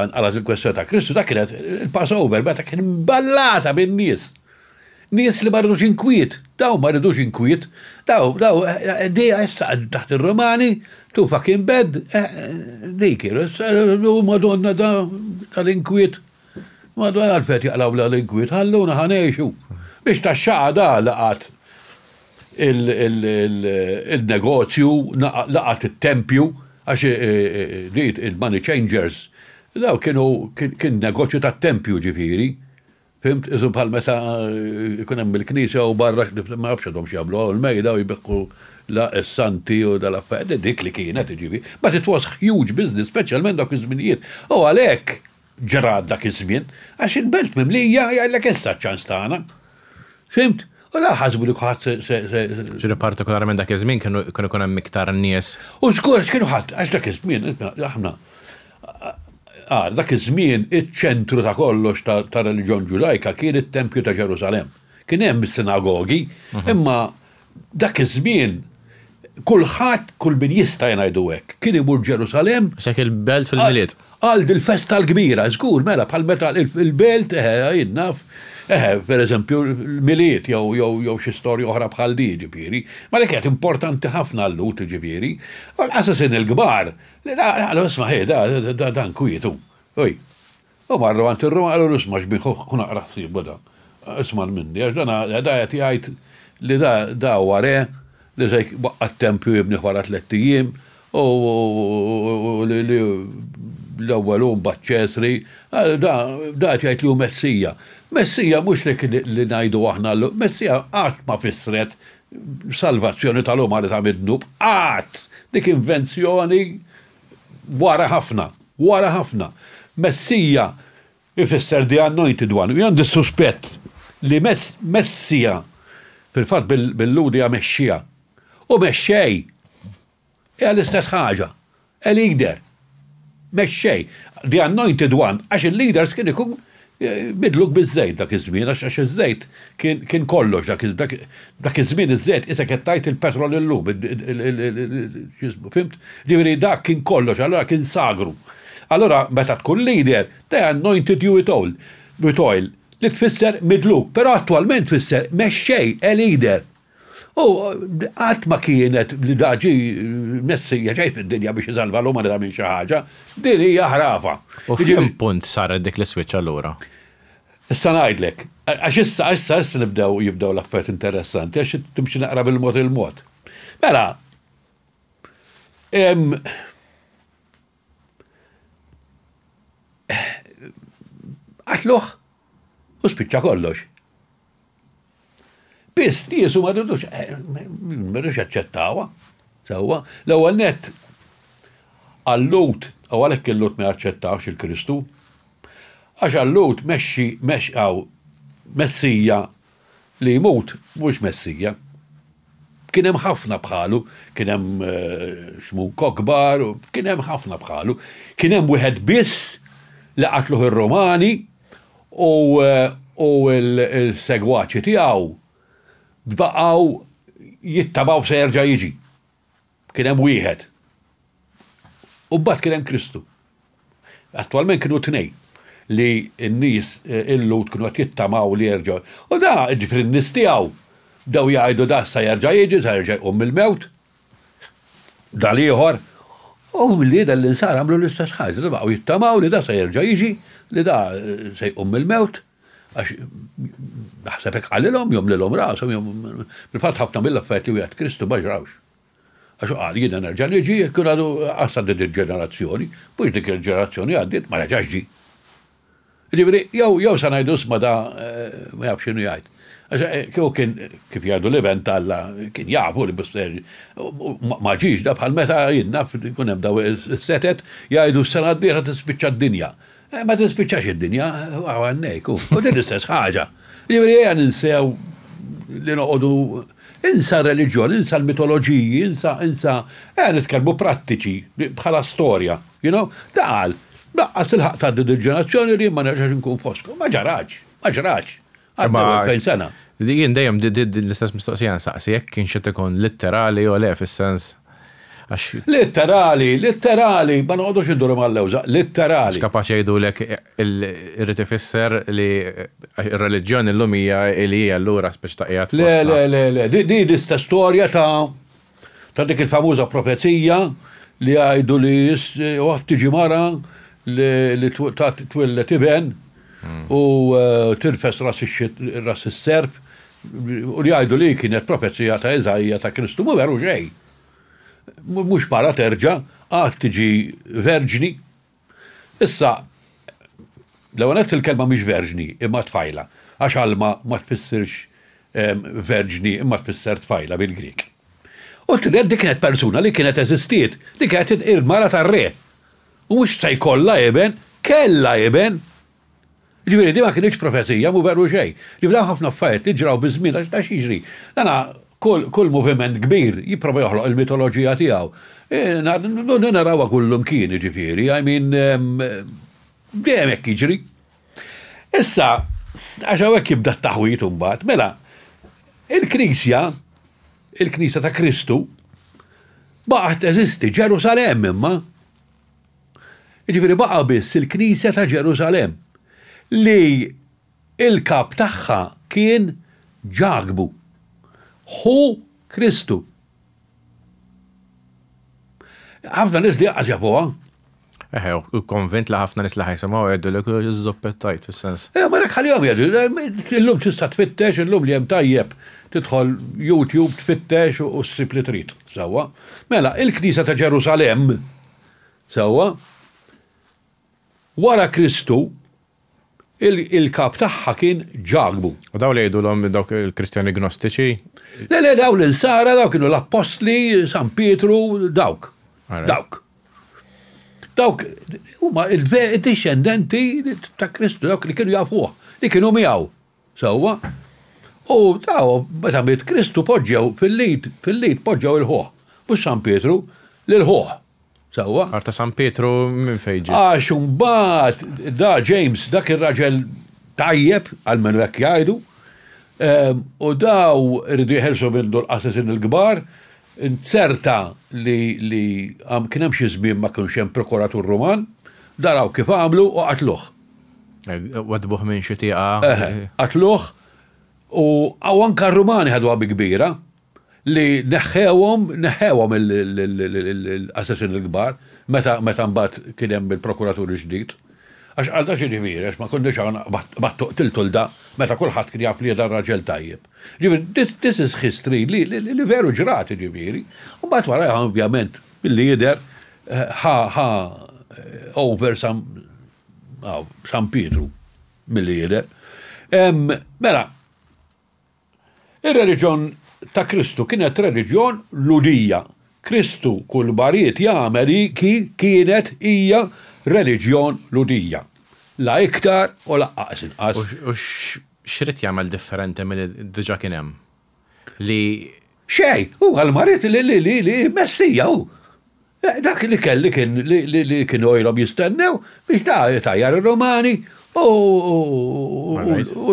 għalat il-kwestjoni ta' Kristu ta' kienet il-Passover meta kien ballata bin-nies. Nies li ma rridux inkwiet, daw ma rridux inkwiet, daw dejja issa taħt ir-Romani, tu fucking bed, dik Madonna tal-inkwiet. Madonna għalfet jaqlaw l-inkwiet, ħalluna ħanejxu. Biex tax-xaqa da laqat il-negozju, laqat il-tempju, għax il-money changers, daw kien negozju ta' tempju ġifiri, fimt, iżu bħal meta kunem bil-knisja u barra, ma għabxadhom xjablu, il-mejda u jibekku s-santi u dal-affarijiet, dik li kienet ġifiri, but it was huge business, specialment dak iż-żminijiet. U għalhekk ġrad dak iż-żmien, għax il-belt mimlija jgħidlek issa ċans tagħna. Fimt? U la ħasbu li kħat ġiri partikolarment dak iż-żmien kienu kun hemm iktar nies. U żgur kienu ħadd għax dak iż-żmien aħna. Dak iż-żmien iċ-ċentru ta' kollox ta' reliġjon Ġudajka kien it-Tempju ta' Ġerusalem. Kien hemm is-sinagogi, imma dak iż-żmien kulħadd kull min jista' jngħidu hekk kien imur Ġerusalem. Xek il-belt fil-miliet. Għal dil-festa l-kbira, żgur mela bħal meta il-belt jinnaf. Per eżempju, l-miliet jew xi storja oħra bħal di ġifieri, ma li kienet importanti ħafna l-lut ġifieri, u l-assasin il-kbar, isma' dan kwietu. U marru għand ir-Roma għalu isma' xbin kun aqra ħsieb da. Isma' minni, għax da qed jgħid li da ware li se waqqa' tempju jibni wara 3 ijiem u l-ewwel baċċesri, da qed jgħid li hu Messija. Messija mhux li ngħidu aħna Messija qatt ma fissret salvazzjoni tal-huma li ta' mid-dnub, qatt dik invenzjoni wara ħafna. Messija ifisser the anointed one. Għandi suspett li Messija fil-fatt bil-ludi mexxija. U mexxej hija l-istess ħaġa. A leader. mexxej, the anointed one, għax il-leaders kien ikun bidluk biż-żejt dak iż-żmien, għax iż-żejt kien kollox dak iż-żmien iż-żejt isek qed tajt il-petrol illum, fimt? Ġifieri dak kien kollox, allura kien sagru. Allora meta tkun leader, they anointed you with oil, li tfisser midluk, però attwalment tfisser mexxej leader. Għat ma kienet li daġi messija ġejt id-dinja biex iżalva l-huma li minn xi ħaġa, din hija ħrafa. U f'kim punt saret dik l-switch allura? Issa ngħidlek, għax issa jibdew l-affarijiet interessanti, għax timxi naqra bil-mod il-mod. Mela, għatluħ u spiċċa kollox. Biss niesu ma rridux jaċċettawha. Sewwa, l-ewwel nett għall-Lut, u għalhekk il-Lut ma jaċċettawx il-Kristu, għax għall-Lut messija li jmut mhux messija. Kien hemm ħafna bħalu, kien hemm xmu kokbar, kien hemm ħafna bħalu, kien hemm wieħed biss li qatluh ir-Romani u l-segwaċi tiegħu baqgħu jittabaw se jerġa' jiġi. Kien hemm wieħed. U mbagħad kien hemm Kristu. Attwalment kienu tnejn li n-nies il-Lut kienu qed jittamaw li jerġa'. U da ġifieri n-nies tiegħu daw jgħidu da sa jerġa' jiġi, sa jerġa' jqum mill-mewt. Da ieħor. U milli da l-insar għamlu l-istess ħaġa, da baqgħu jittamaw li da sa jerġa' jiġi, li da se jqum mill-mewt. Għax naħsebek għalilhom jom lilhom rashom bil-fatt ħafna mill-affarijiet li wieħed Kristu ma ġrawx. Għax qal jiena nerġa' niġi jekk kienu għadu qasad dik il-ġenerazzjoni, mhux dik il-ġenerazzjoni għaddiet ma reġax ġi. Ġifieri jew sa ngħidu ma da ma jafx x'inhu jgħid. Għax kien kif jgħidu l-event Alla kien jafu li bister ma ġiex da bħal meta jiena kun hemm daw is-setet jgħidu s-sena d-dieħla tispiċċa d-dinja. Ma tispiċċax id-dinja, għannejk, u din l-istess ħaġa. Ġifieri ninsew li noqogħdu insa reliġjon, insa l-mitoloġiji, insa nitkellmu prattiċi bħala storja, taqal, laqqas il-ħaq ta' din il-ġenerazzjoni li ma nerġax nkun foskom. Ma ġarax. Għaddew 2000 sena. Jien dejjem l-istess mistoqsija nsaqsi jekk kienx qed ikun litterali jew le fis-sens. Litterali, ma noqgħodux induru mal-lewża, litterali. Kapaċi jgħidulek irrid ifisser li r-reliġjoni llum hija li hija allura speċ ta' qiegħed. Le, di l-istess storja ta' dik il-famuża profezija li jgħidu li waqt tiġi mara li twillet iben u tirfes ras is-serb u li jgħidu li kienet profezija ta' Eżajja ta' Kristu, mu veru xejn. Mux para terġa, tiġi verġni. Issa, l-għanet il-kelma mux verġni, imma tfajla. Għax għalma ma tfissirx verġni, imma tfisser tfajla bil-Grik. U t-red di kienet persuna li kienet eżistiet, li kienet il-mara tar-re. U mux ta' jkolla eben, kella eben. Ġiviri, di ma kienieċ profezija, mu veru xej. Ġiviri, ħafna affarijiet li ġraw bizmin, għax ta' xieġri. Kull moviment kbir jipprova joħloq il-mitoloġija tiegħu. Narawha kullum kien ġifieri, dejjem hekk jiġri. Issa, għax hawnhekk jibda t-taħwit imbagħad, mela, il-Knisja ta' Kristu baqgħet teżisti Ġerusalemm imma. Jiġifieri baqa' biss il-Knisja ta' Ġerusalemm li il-kap tagħha kien ġagbu. Hu Kristu. ħafna nis li għazjabuha. U konvent li ħafna nis li ħajsamaw għeddu li jizzoppetajt fil-sens. Ma dak ħalihom jgħidu, illum tista' tfittex, illum li hemm tajjeb tidħol YouTube tfittex u ssib li trid. Sewwa. Mela, il-Knisja ta' Ġerusalemm sewwa wara Kristu il-kap tagħha kien ġagbu. U daw li jgħidulhom dawk il-Kristjani gnostiċi? Le, daw l-insara, dawk kienu l-Apostli, San Pietru, dawk. Dawk, huma il-discendenti ta' Kristu, dawk li kienu jafuh, li kienu miegħu. Sewwa. U daw, meta miet Kristu poġġew fil-lid poġġew il-ħoħ. Mhux San Pietru, l-ħoħ. Sewwa. Arta San Pietru minn fejġi. Għax mbagħad da James dak ir-raġel tajjeb għalmenu hekk jgħidu. U daw irridu jħelsu minnu l-assasin il-kbar, inserta li kien hemm xi żmien ma kienx hemm prokuratur Ruman, daraw kif għamlu u qatluh. Wadbuh minn xi tieqa. Qatluh u anke r-Rumani ħadu bi kbira li neħħewhom l-assassin il-kbar meta mbagħad kien hemm il-prokuratur ġdid. Għax għal dax ġifieri, għax ma konniex battuq tiltulda meta kulħadd kien jaf li dan raġel tajjeb. Ġifieri, this is history li veru ġrat ġifieri. U mbagħad warajha ovvjament milli jidher over San Pietru milli jidher. Mela, ir-reliġjon ta' Kristu kienet reliġjon ludija. Kristu kull barijiet jagħmel kienet hija reliġjon ludija. La iktar u laqqas inqas. U x'rid jagħmel differenti milli diġà kien hemm? Li xej, u għal-marit li messija u. Dak li kelli li kienu ilhom jistennew biex tajjar ir-Romani u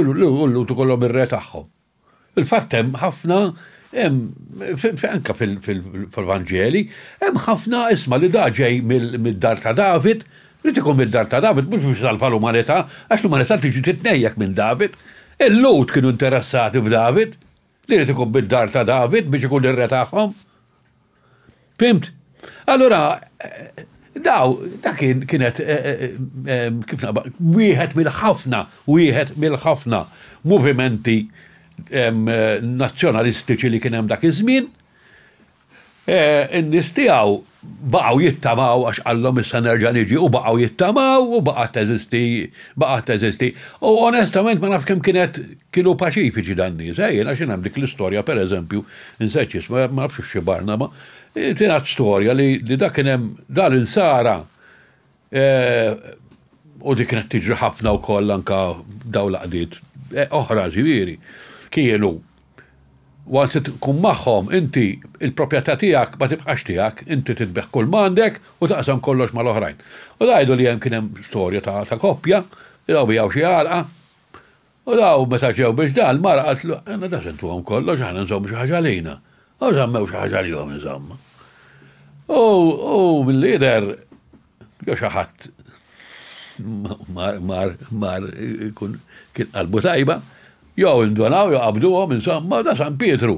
l-lutu kollhom ir-re tagħhom. Il-fatt hemm ħafna anke fil-Vangeli hemm ħafna isma' li da ġej mid-dar ta' David, rid ikun mid-dar ta' David mhux biex talba l-umanità, għax l-umanità tiġi titnejjek minn David. Il-Lut kienu interessati b'David, li rid ikun mid-dar ta' David biex ikun ir-re tagħhom. Fimt? Allura da kienet kif wieħed mill-ħafna movimenti nazzjonalistiċi li kien hemm dak iż-żmien, in-nies tiegħu baqgħu jittamaw għax qallhom issa nerġa' niġi u baqgħu jittamaw u baqgħet teżisti. U onestament ma nafx kemm kienu paċifiċi dan nies, għax hemm dik l-istorja pereżempju inseċċis ma nafx x'xibarna ma tingħad storja li dak kien hemm dal-insara u dik kienet tiġri ħafna wkoll anke dawn l-qdiet oħra ġifieri. Kienu, once tkun magħhom inti il-proprjetà tiegħek ma tibqax tiegħek, inti titbeħ kull m'għandek u taqsam kollox mal-oħrajn. U ngħidu li kien hemm storja ta' koppja, daw bijaw xi għalqa, u daw meta ġew biex dan mara qatlu għandna da sentuhom kollox aħna nżommu xi ħaġa lejna. U żammew xi ħaġa lihom insomma. U mill-lider jew xi ħadd mar kien qalbu tajba, jew indonaw jew qabduhom insomma da San Pietru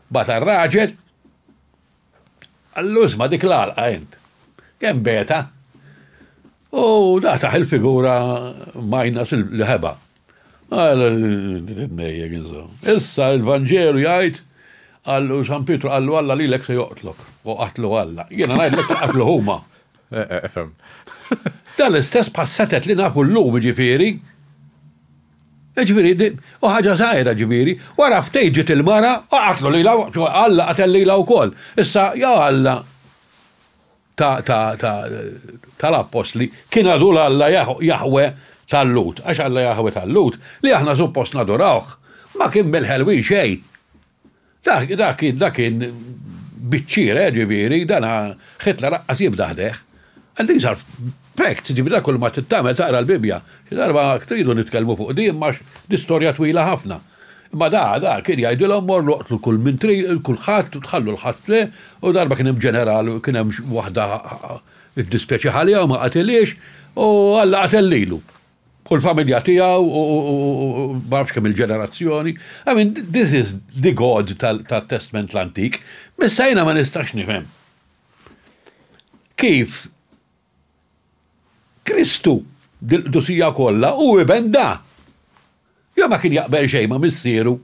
bata r-raġel allu isma' dik l-għalqa int. Kemm beta. U da taħ il-figura majnas il-ħeba. Issa il-Vanġelu jgħid għallu San Pietru għallu Alla lilek se joqtlok. U qatlu Alla. Jiena ngħidlek qatlu huma. Efhem. Dal-istess passatet li nafu l-lum ġifieri. Ġifieri, u ħaġa żgħira ġifieri, wara ftejġit il-mara u qatlu lilha Alla qatel lilha wkoll. Issa jew Alla tal-Apostli kien għadu l-Alla Jahwe tal-Lut, għax Alla Jahwe tal-Lut li aħna suppost nadurawh, ma kien mill-ħelwin xejn. Dak kien biċċir, ġifieri, dana ħitla raqqas jibda ħdeħ. And these are facts, ġifieri kull ma tittamel taqra l-Bibja. Xi darba tridu nitkellmu fuq di imma di storja twila ħafna. Imma da kien jgħidilhom morru qtlu kull min kulħadd u tħallu l-ħadd u darba kien hemm ġeneral u kien hemm waħda iddispjaċi ħalija u ma qatilix u Alla qatel lilu. Kull familja tiegħu u ma nafx kemm il-ġenerazzjoni. I mean, this is the God tat-Testament l-Antik. Missa jiena ma nistax nifhem. Kif Kristu dil-dusija kollha u ibenda. Jew ma kien jaqbel xejn ma missieru.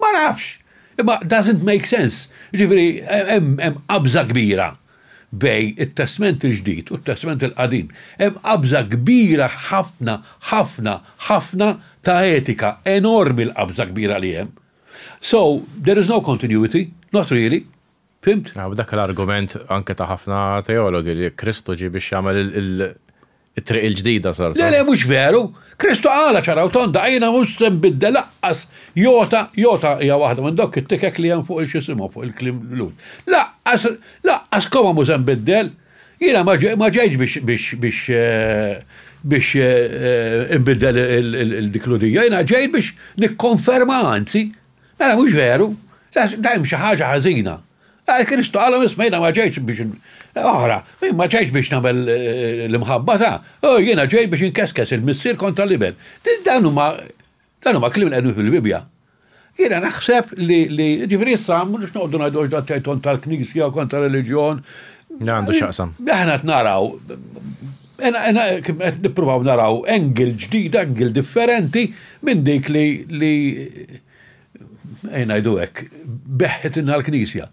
Ma nafx. Imma doesn't make sense. Ġifieri hemm qabża kbira bej it-Testament il-ġdid u t-Testament il-qadim. Hemm qabża kbira ħafna ta' etika enormi l-qabża kbira li hemm. So, there is no continuity, not really. Fimt? Dak l-argument anke ta' ħafna teologi li Kristu ġi biex jagħmel it-triq il-ġdida sar. Le, mhux veru. Kristu għala ċaraw tonda, għajna mhux se nbiddel laqqas jota hija waħda minn dawk it-tikek li hemm fuq il-xisimgħu fuq il-klim lud. Laqqas koma mhux se nbiddel. Jiena ma ġejġ biex imbiddel il-dikludija, jiena ġejt biex nikkonferma anzi, mela mhux veru, dajjem xi ħaġa ħażina. Kristu għalhom ismejna ma ġejtx biex oħra, ma ġejtx biex nagħmel l-imħabba ta' jiena ġejt biex inkeskes il-missier kontra l-ibel. Dan huma kliem qegħdu fil-Bibja. Jiena naħseb li ġifieri issa mhux noqogħdu ngħidu ġdattajton tal-Knisja kontra reliġjon. Għandu xaqsam. Aħna naraw, qed nippruvaw naraw engel ġdid, engel differenti minn dik li ngħidu hekk beħħet inha l-Knisja.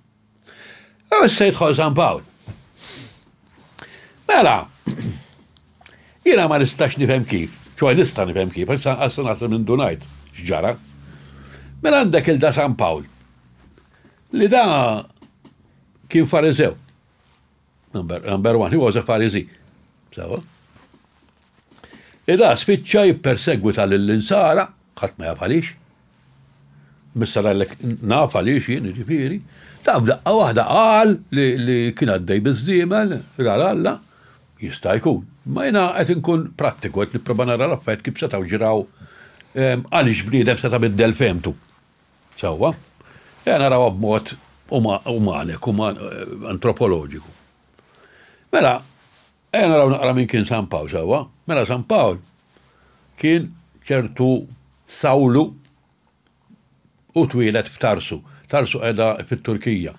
Issa jidħol San Pawl. Mela, jiena ma nistax nifhem kif, ċoj nista' nifhem kif, issa naħseb indunajt x'ġara. Mela għandek il-da San Pawl, li da kien Fariżew. Number one, he was a Pharisee. Sawa? Ida spiċċa jippersegwita l-insara, ħadd ma jafalix. Missa għallek nafalix jien, ġifieri. Ta' b'daqqa waħda qal li kien għaddej biżdiemel, raralla, jista' jkun. Ma jiena qed inkun prattiku, qed nipprova nara l-affarijiet kif setgħu ġiraw għaliex bniedem seta' biddel femtu. Sewwa? Naraw b'mod umanek, antropoloġiku. Mela, naraw naqra minn kien San Pawl, sewwa? Mela San Pawl kien ċertu Sawlu u twilet f'Tarsu. Tarsu qiegħda fit-Turkija.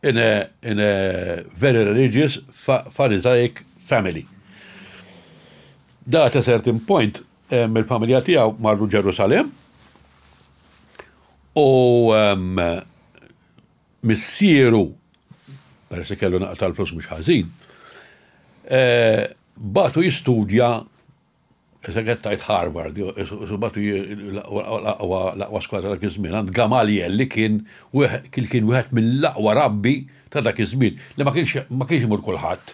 In a very religious Pharisaic family. Da at a certain point il-familja tiegħu marru Ġerusalem u missieru peress kellu naqta l-flus mhux ħażin. Batu jistudja segħettajt Harvard, batu l-aqwa skwadra dak iż-żmien, għand Gamaliel li kien wieħed mill-aqwa rabbi ta' dak iż-żmien, li ma kienx imur kulħadd.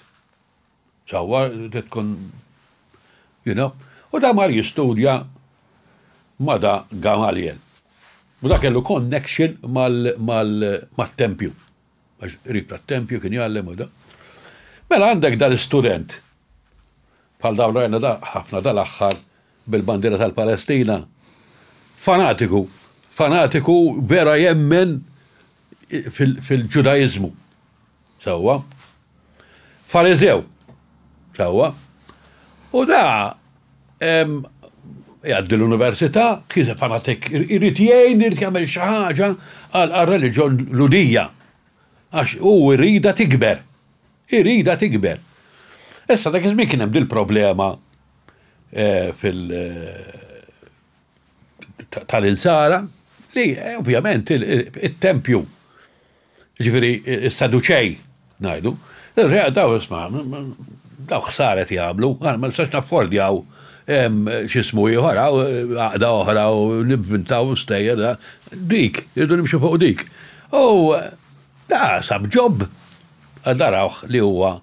Sewwa tkun u da mar jistudja ma' da Gamaliel. U da kellu connection mat-tempju. Għax rib tat-tempju kien jgħallem u da. Mela għandek dal-student, bħal dawn rajna da ħafna dal-aħħar bil-bandira tal-Palestina, fanatiku vera jemmen fil-ġudaizmu. Sewwa? Fariżew. Sewwa? U da jgħaddi l-università, kien fanatik, irrid jgħin, irrid jagħmel xi ħaġa għal-reliġjon ludija. Għax u rrida tikber. Issa dak iż-żmien kien hemm dil-problema tal-insara li ovvjament it-tempju, ġifieri is-Saduċej ngħidu, daw ħsaret jagħmlu, ma nistax naffordjaw x'ismu ieħor għaqda oħra u nibvintaw stejjer dik, irridu nimxu fuq dik. U da sab ġobb għaddarawh li huwa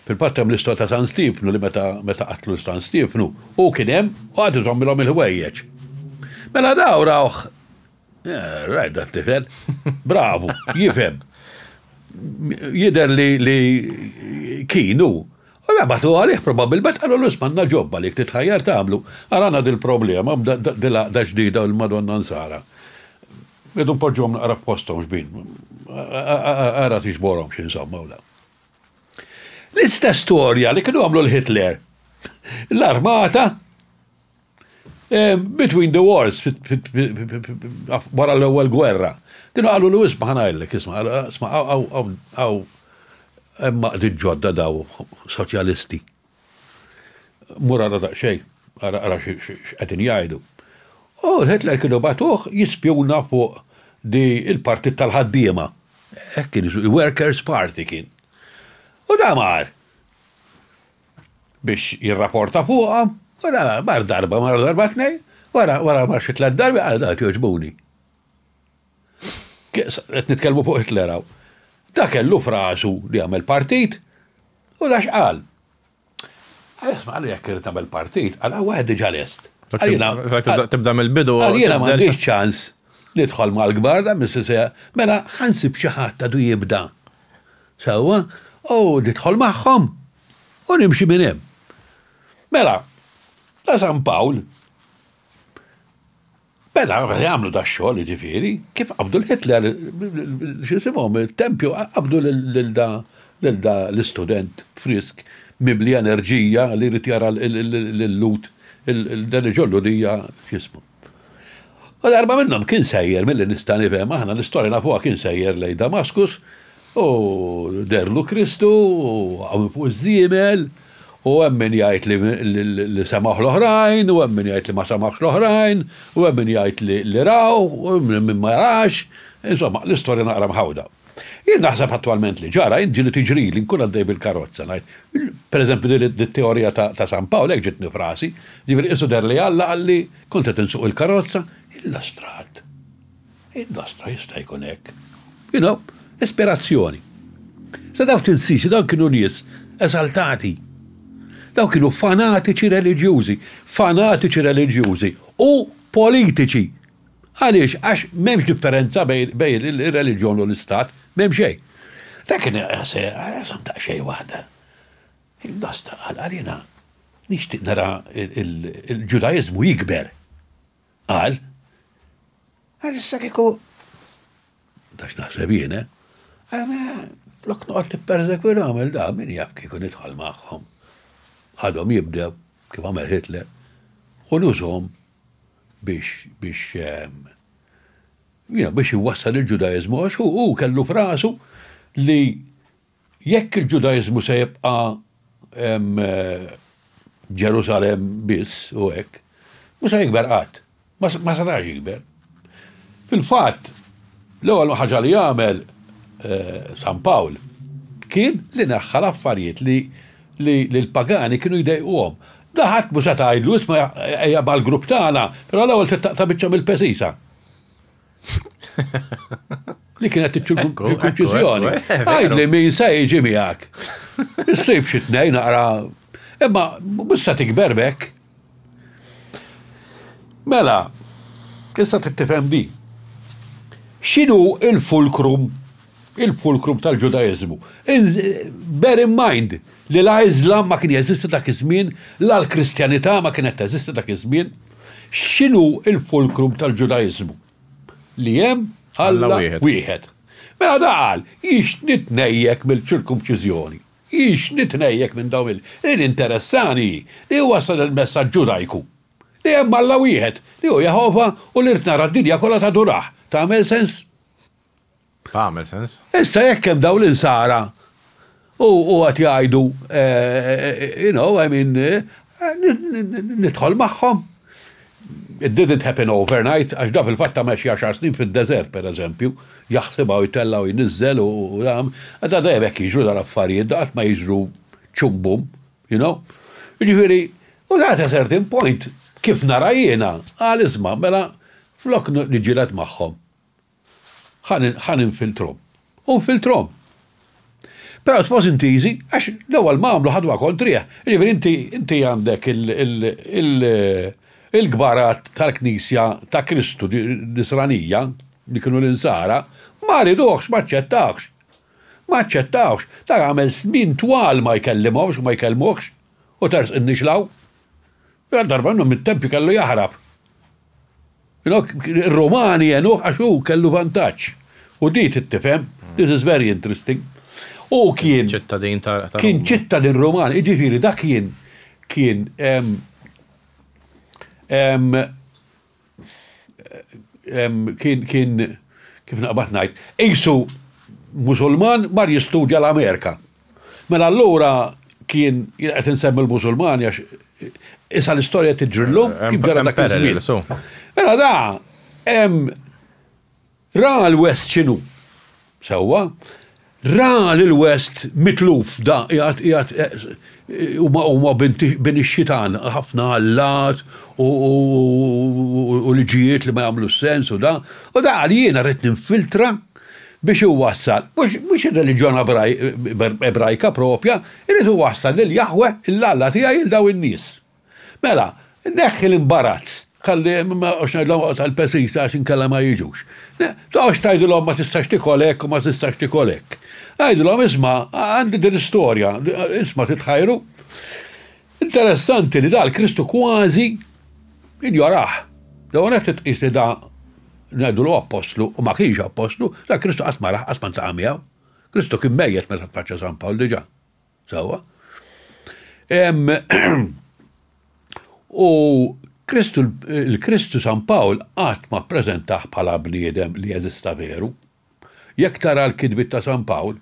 fil-pattem l-istorja ta' San Stefnu li meta qatlu San Stefnu u kien hemm u għadu tagħmilhom il-ħwejjeġ. Mela daw rawh rajda t-tifel, bravu, jifhem. Jidher li kienu. U batu għalih probabilment għallu l-ismanna ġobba li titħajjar tagħmlu. Għalana dil-problema da ġdida u l-Madonna Nsara. Idu npoġġhom naqra postom xbin. Għara tiġborhom xi insomma u la. L-istess storja li kienu għamlu l-Hitler. L-armata between the wars wara l-ewwel gwerra. Kienu għallu l-wisma ħanajlek, isma' għaw emma ġodda daw soċjalisti. Mura da xej, għara x'qegħdin jgħidu. U Hitler kienu batuh jispjuna fuq di il-partit tal-ħaddiema. Kien il-Workers' Party kien. U da mar biex jirrapporta fuqha, u da mar darba tnej, wara mar xi tliet darbi għal da jogħġbuni. Qed nitkellmu fuq Hitler hawn. Da kellu frasu li għamel partit, u da xqal. Isma' għalli jekk irid nagħmel partit, għal waħed diġà lest. Tibda mill-bidu. Għalina m'għandix ċans nidħol mal-kbar da mis-sisja, mela ħansib xi ħadd għadu jibda. Sewwa, nidħol magħhom u nimxi minn hemm. Mela, ta' San Pawl, mela jagħmlu da xogħol ġifieri, kif qabdu l-Hitler, x'isimhom, il-tempju qabdu lil da l-istudent frisk mibli enerġija li jrid jara l-lut dan iġollu dija x'ismu. U darba minnhom kien sejjer milli nista' nifhem aħna l-istorja nafuha kien sejjer lejn Damaskus u derlu Kristu u għamu fuq iż-żiemel u hemm min jgħid li semaħ l-oħrajn u hemm min jgħid li ma semaħx l-oħrajn u hemm min jgħid li raw u min ma rax, insomma l-istorja naqra mħawda. Jien naħseb attwalment li ġara, jien ġili tiġri li nkun għaddej bil-karozza. Per eżempju, di-teorija ta' San Pawl, hekk ġitni frasi, ġifieri isu der li Alla għalli kont qed insuq il-karozza, il-lastrat. Il-lastra jista' jkun hekk. You know, ispirazzjoni. Sa daw tinsix, daw kienu nies esaltati. Daw kienu fanatiċi reliġjużi u politiċi. Għaliex, għax memx differenza bej il-reliġjon u l-istat, memx xej. Ta' kien għasam ta' xej wahda. Il-nasta għal-għalina, nixtieq nara il-ġudaizmu jikber. Għal issa kieku, dax naħseb jiena, flok noqgħod nipperżekwi nagħmel da, min jaf kieku nidħol magħhom. Għadhom jibdew kif għamel Hitler u nużhom biex jwassal il-ġudaizmu, għax u kellu frasu li jekk il-ġudaizmu se jibqa' Ġerusalem biss u hekk, mhux se jikber qatt, ma setax jikber. Fil-fatt, l-ewwel ħaġa li jagħmel San Pawl kien li naħħal affarijiet li l-pagani kienu jdejquhom. Daħat mu seta' jgħidlu isma' ejja mal-grupp tagħna, però l-ewwel taqta' biċċa mill-pesisa. Li kienet ċirkunċiżjoni. Għajdli min se jiġi miegħek. Issib xi tnejn naqra, imma mhux se tikber b'hekk. Mela, issa tittifhem di. X'inhu il-fulkrum tal-ġudaizmu? Bear in mind li l-Islam ma kien jeżisti dak iż-żmien, l-Kristjanità ma kienet teżisti dak iż-żmien. X'inhu il-fulkrum tal-ġudaizmu? Li hemm Alla wieħed. Mela daqal, jiex nitnejjek mill-ċirkumċiżjoni, jiex nitnejjek minn dawn il-interessani li huwa wasal il-messaġġ ġudajku. Li hemm Alla wieħed, li hu Jehova u li rid nara d-dinja kollha tadurah. Tagħmel sens? Tagħmel sens. Issa jekk hemm dawn l-insara u għat jgħidu, nidħol magħhom. It didn't happen overnight, għax da fil-fatta meċi 10 snin fil-desert, per eżempju, jaħseba u jtella u jinizzel u dam, għadda da jebek jiġru dal-affarijiet, da għat ma jiġru ċumbum, you know? Ġifiri, u da għata certain point, kif nara jena, għal-izma, mela, flok nġilet maħħom. ħan infiltrom. Unfiltrom. Pero it wasn't easy, għax l-ewwel ma għamlu ħadwa kontrija. Ġifiri, inti għandek il-gbarat tal-Knisja ta' Kristu nisranija, li kienu l-insara, ma riduħx, ma ċettawx. Ta' għamel smin twal ma jkellimawx, ma jkellmuħx, u ters innixlaw. Darba minnu mit-tempi kellu jaħrab. Il-Romani jenuħ għaxu kellu vantaġġ. U di tittifhem, this is very interesting. U kien ċittadin Romani, ġifiri, da kien kif naqbad ngħid, qisu Musulman mar jistudja l-Amerika. Mela allura kien qed insemmi l-Musulman għax issa l-istorja tiġrillhom kif ġara dak iż-żmien. Mela da ra l-West x'inhu? Sewwa, ra l-West mitluf da huma bin ix-xitan ħafna allat u liġijiet li ma jagħmlu sens u da għal jiena rrid ninfiltra biex iwassal, mhux ir-reliġjon ebrajka propja, irid iwassal lil Jaħwe l-Alla tiegħi il daw in-nies. Mela, neħħi l-imbarazz, ħalli ma ngħidlhom tal-pesisa għax inkella ma jiġux. Tgħidulhom ma tistax tikol hekk u ma tistax tikol hekk. Għajdulhom isma' għandi din istorja, isma' titħajru. Interessanti li dal Kristu kważi injoraħ. Dawn qed tqis li da ngħidulu apostlu u ma kienx apostlu, da Kristu qatt ma raħ qatt ma ntaqa' miegħu. Kristu kien mejjed meta tfaċċa San Pawl diġà. Sewwa. U il-Kristu San Pawl qatt ma ppreżentaħ bħala bniedem li jeżista veru. Jekk tara l-kidbit ta' San Pawl,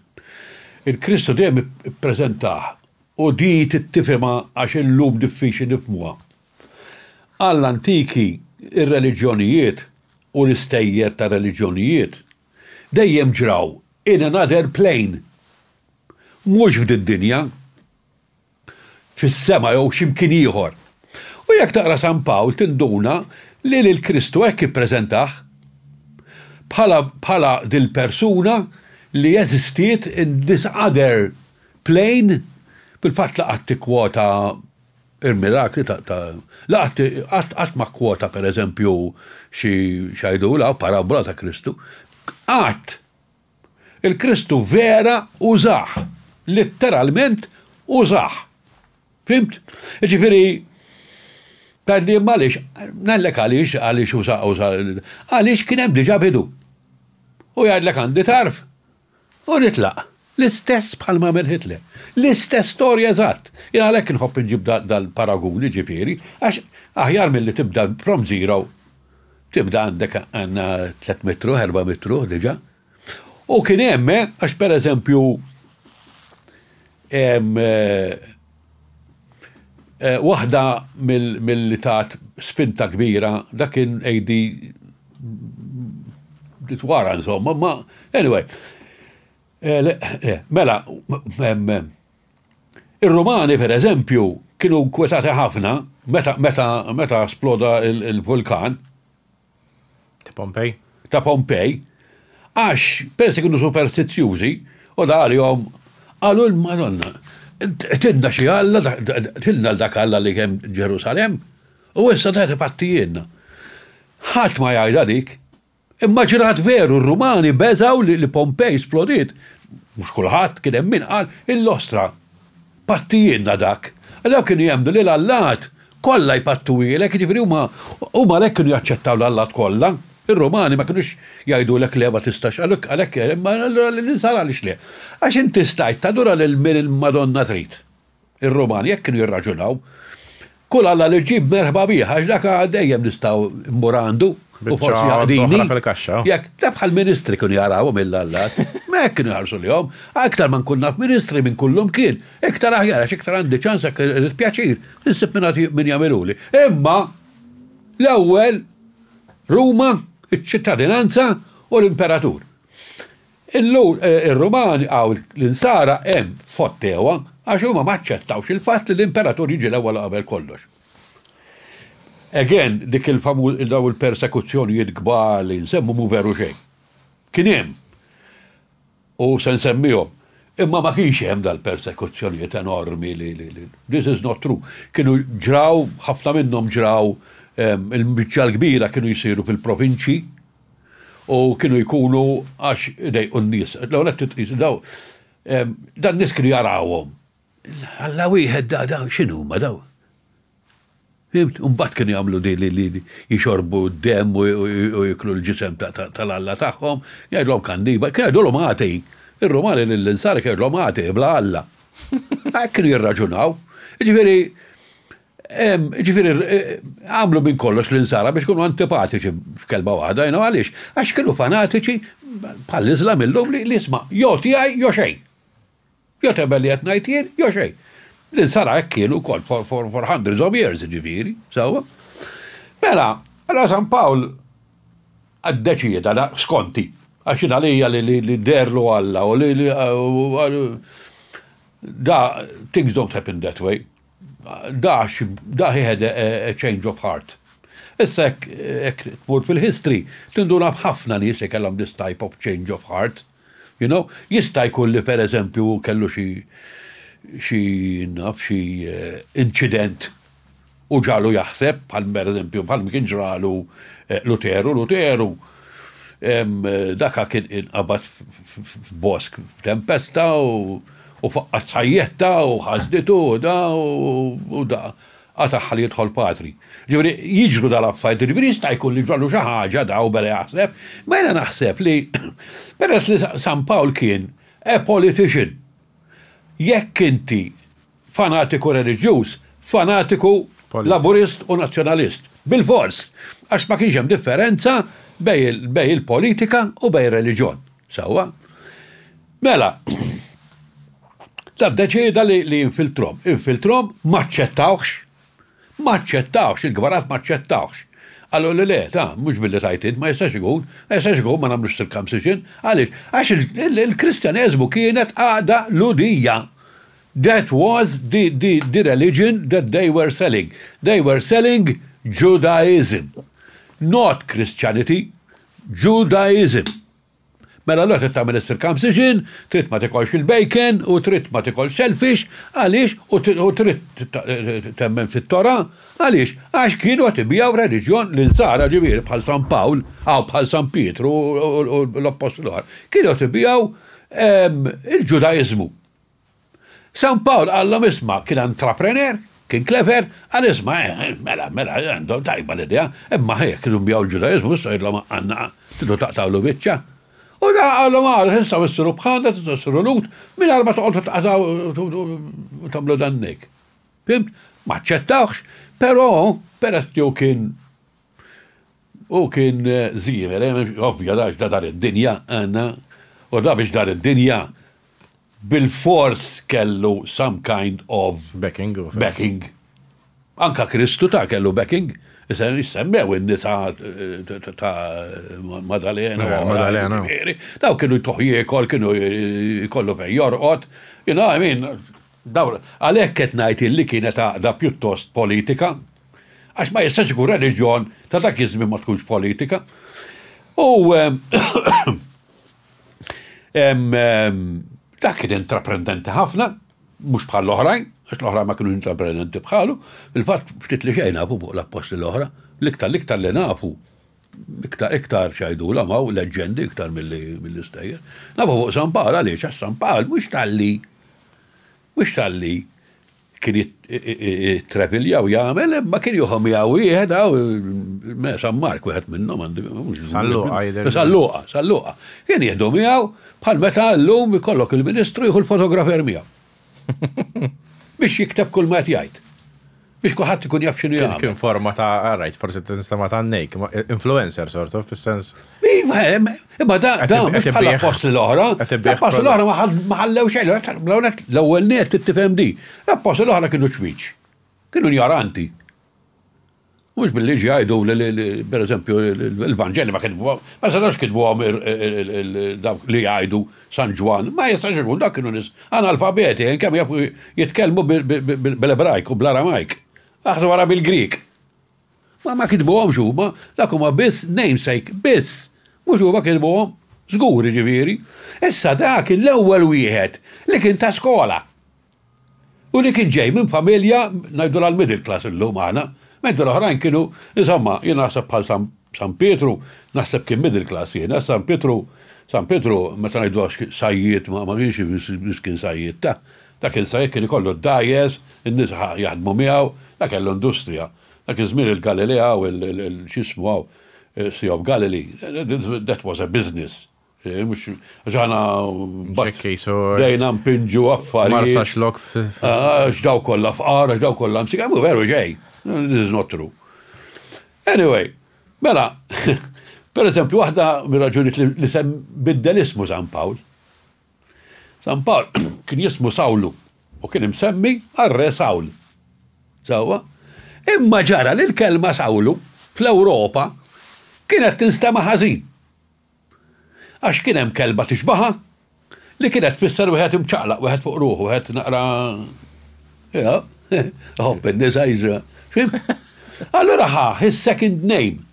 il-Kristu dejjem ippreżentaħ u di tittifhimha għax illum diffiċli nifhmuha. Għall-antiki ir-reliġjonijiet u l-istejjer ta' reliġjonijiet dejjem ġraw in another plane. Mhux f'did-dinja, fis-sema jew x'imkien ieħor. U jekk taqra San Pawl tinduna li l-Kristu hekk ippreżentaħ bħala dil-persuna li jeżistiet in this other plane bil-fatt laqgħet tikkwota il-mirakli laqgħet ma kwota pereżempju xi xajdula parabola ta' Kristu. Qatt il-Kristu vera użaħ, letteralment użaħ. Fimt? Ġifieri Tardi malix, nallek għalix uża, għalix kien hemm diġà bidu. U jgħidlek għandi tarf. U nitlaq. L-istess bħalma minn Hitler. L-istess storja eżatt. Jien għalhekk nħobb inġib dal-paraguni ġifieri, għax aħjar milli tibda from zero. Tibda għandek għandna 3 metru, 4 metru diġà. U kien hemm għax pereżempju waħda mill-li tat spinta kbira, dakin ejdi ditwara insomma, ma anyway. Mela, ir-Romani per eżempju kienu kwetati ħafna meta sploda il-vulkan ta' Pompej, għax persi kienu superstizzjużi u għalihom għalu l-Madonna. Tidna xi Alla, tilna l-dak Alla li kemm Ġerusalem, u issa tagħti pattijienna. Ħadd ma jgħidha dik, imma ġrat veru r-Rumani beżaw li Pompej splodiet. Mhux kulħadd kien hemm min qal il-Lostra pattijienna dak. Dawk kienu jemdu lil Allat kollha jpattu ilek, jiġifieri huma lek kienu jaċċettaw l-Allat kollha. Ir-Romani ma kienux jgħidu lek le ma tistax għalhekk imma l-insara għaliex le. Għax inti stajt tadura lil min il-Madonna trid. Ir-Romani jekk kienu jirraġunaw, kull Alla li ġib merħba bih għax dak dejjem nistgħu mmurandu u forsi jaħdini. Jekk ta' bħal ministri kienu jarawhom mill-Allat, ma hekk kienu jħarsu lihom, aktar ma nkun naf ministri minn kullhom kien, iktar aħjar għax iktar għandi ċans pjaċir, insib min jagħmeluli. Imma l-ewwel Ruma, iċ-ċittadinanza u l-imperatur. Il-Romani għaw l-insara hemm fottewa għax huma ma ċċettawx il-fatt li l-imperatur jiġi l-ewwel qabel kollox. Again, dik daw il-persekuzzjonijiet kbar li nsemmu mu veru xejn. Kien hemm. U se nsemmihom. Imma ma kienx hemm dal-persekuzzjonijiet enormi li this is not true. Kienu ġraw, ħafna minnhom ġraw il-biċċa l-kbira kienu jisiru fil-provinċi u kienu jkunu għax dej un-nies. Dan nies kienu jarawhom. Alla wieħed da x'inhu ma daw. Mbagħad kienu jagħmlu li jixorbu d-demm u jiklu l-ġisem tal-Alla tagħhom, jgħidulhom kandiba, kienu jgħidulhom għatej. Ir-Romani l-insara kienu jgħidulhom għatej bla Alla. Kienu jirraġunaw. Ġifiri, għamlu minn kollox l-insara biex kunu antipatiċi f'kelba waħda, jena għalix, għax kienu fanatiċi bħal-Islam illum li jisma, jo tijaj, jo xej. Jo tebel li jatnajt jien, jo xej. L-insara kienu kol for hundreds of years, ġifiri, sawa. Mela, għala San Pawl għaddeċieda da skonti, għax jina li derlu Alla u li da things don't happen that way. Da he had a change of heart. Issa ek tmur fil-history, tinduna bħafna nies kellhom this type of change of heart. You know, jista' jkun li pereżempju kellu xi incident u ġalu jaħseb bħal pereżempju bħal kien ġralu Luteru Dakka kien inqabad f'bosk f'tempesta u faqqat sajjetta u ħazditu u da għataħħal jidħol patri. Ġivri, jiġru dal-affajt, ġivri jista' jkun li ġallu xi ħaġa da u bela jaħseb, ma jena naħseb li peress li San Pawl kien a politician. Jekk inti fanatiku reliġjuż, fanatiku laburist u nazzjonalist. Bil-fors, għax ma kienx hemm differenza bej il-politika u bej il-reliġjon. Sawa? Mela, tad-deċida li infiltrom maċċettawx, il-gbarat maċċettawx. Għallu li mux billi tajtid, ma jistax ikun, ma namlux circumcision, għalix, għax il-Kristjanizmu kienet għada ludija. That was the religion that they were selling. They were selling Judaism, not Christianity, Judaism. Mela l-għat tagħmel is-circumcision, trid ma tikolx il-bacon u trid ma tikolx shellfish, għaliex u trid temmen fit-Tora, għaliex għax kienu qed ibijaw reliġjon li nsara ġifieri bħal San Pawl aw bħal San Pietru u l-Apostolar. Kienu qed ibijaw il-Ġudaizmu. San Pawl għallhom isma' kien entrepreneur, kien clever, għal isma' mela għandhom tajba l-idea, imma ħejja kienu bijaw il-Ġudaizmu, issa jidhom għandna tidu taqtawlu biċċa. U da għallom għal, jistaw s-siru bħanda, tistaw s-siru lut, minn għarba toqgħod taqtaw u tamlu dannek. Fimt? Ma ċettawx, pero perest ju kien zimer, ovvja daċ da dar id-dinja għanna, u da biex dar id-dinja bil-fors kellu some kind of backing. Anka Kristu ta' kellu backing. Semmew il-nisa ta' Madalena. Daw kienu toħjiekol, kienu kollu fej jorqot. Għalek qed ngħid li kienet għaqda pjuttost politika, għax ma jistax ikun reliġjon ta' dak iż-żmien ma tkunx politika. U dak kien intraprendenti ħafna, mhux bħal l-oħrajn, għax l-oħra ma kienu intraprendenti bħalu, il-fatt ftit li xejn nafu fuq l-apposti l-oħra, l-iktar li nafu, iktar xajdu l-amaw, leġendi iktar mill-istejjer. Nafu fuq San Pawl għaliex, għax San Pawl mhux tal-li kien jittrepiljaw jagħmel, ma kien juħom jgħu wieħed San Mark wieħed minnhom Salluqa. Kien jieħdu miegħu bħal meta llum ikollok il-Ministru jieħu l-fotografer miegħu. Biex jikteb kull ma jgħid. Biex kuħadd ikun jaf x'inhu jagħmel. Kien forma ta' right, forsi tinstema' ta' nejk, influencer sort of fis-sens. Imma da mhux bħala post l-oħra. Post l-oħra ma ħallew xejn, l-ewwel net tifhem di. Post l-oħra kienu ċwiċ. Kienu ignoranti. Mhux billi jgħidu pereżempju l-Vanġeli ma setax kitbuhom dawk li jgħidu San Ġwan, ma jistax ikun dak kienu nies analfabeti, kemm jafu jitkellmu bil-Ebrajk u bl-Aramajk. Aħdu wara bil-Grik. Ma kitbuhomx huma, dak huma biss namesake, biss. Mhux huma kitbuhom żgur ġifieri. Issa dak l-ewwel wieħed li kien ta' skola. U li kien ġej minn familja ngħidu l-middle class illum aħna. Mentre l-oħrajn kienu, insomma, jien naħseb bħal San Pietru, naħseb kien middle class jiena, San Pietru, meta ngħidu sajjiet, ma kienx kien sajjiet ta' kien sajjiet kien ikollu d-dajes, in-nies jaħdmu miegħu, dak kellu industrija. Dak iż-żmien il-Galilea u x'ismu hawn Sea of Galilee, that was a business. Mux ġana dejna mpinġu affarijiet. Marsa xlok ġdaw kollha fqar, ġdaw kollha msik, veru ġej. This is not true. Anyway, mela, per eżempju, waħda mir-raġunijiet li sem biddel ismu San Pawl. San Pawl kien jismu Sawlu u kien imsemmi għal-re Sawl. Sawa? Imma ġara li l-kelma Sawlu fl-Ewropa kienet tinstema ħażin. Għax kien hemm kelba tixbaħa li kienet tfisser wieħed imċaqlaq, wieħed fuq ruħu, wieħed naqra nisa jiġra. Allora his second name,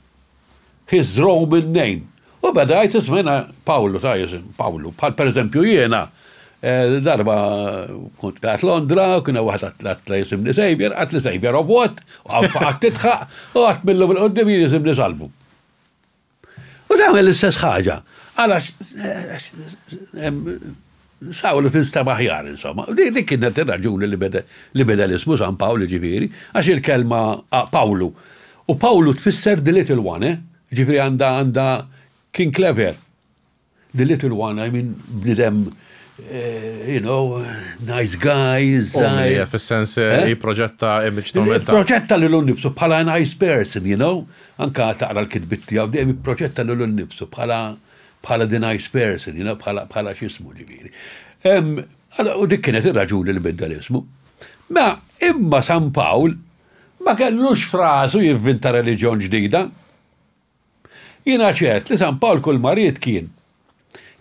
his Roman name. U bedajt ismena Pawlu ta' jisim, Pawlu. Bħal per eżempju jiena, darba kont għat Londra, kuna waħed għat jisim li Sejbjer, għat li Sejbjer of what, u għat titħaq, u għat millu bil-qoddim jisim li Salmu. U l-għamel l-istess ħaġa. Għalax, Sawlu tinstama ħjar, insomma. Dik kienet ir-raġuni li beda l-ismu San Pawl ġifieri, għax il-kelma Pawlu. U Pawlu tfisser the little one, ġifieri għandha King Clever. The little one, I mean, bnidem, nice guy, Omija, fil-sens jiproġetta image tal-menta. Proġetta l-nibsu bħala nice person, anka taqra l-kidbit tiegħu dejjem proġetta l-nibsu bħala the nice person, bħala x'ismu ġifieri. U dik kienet ir-raġuni li bidda l-ismu. Ma imma San Pawl ma kellux frasu jivvinta reliġjon ġdida. Jiena ċert li San Pawl kull marit kien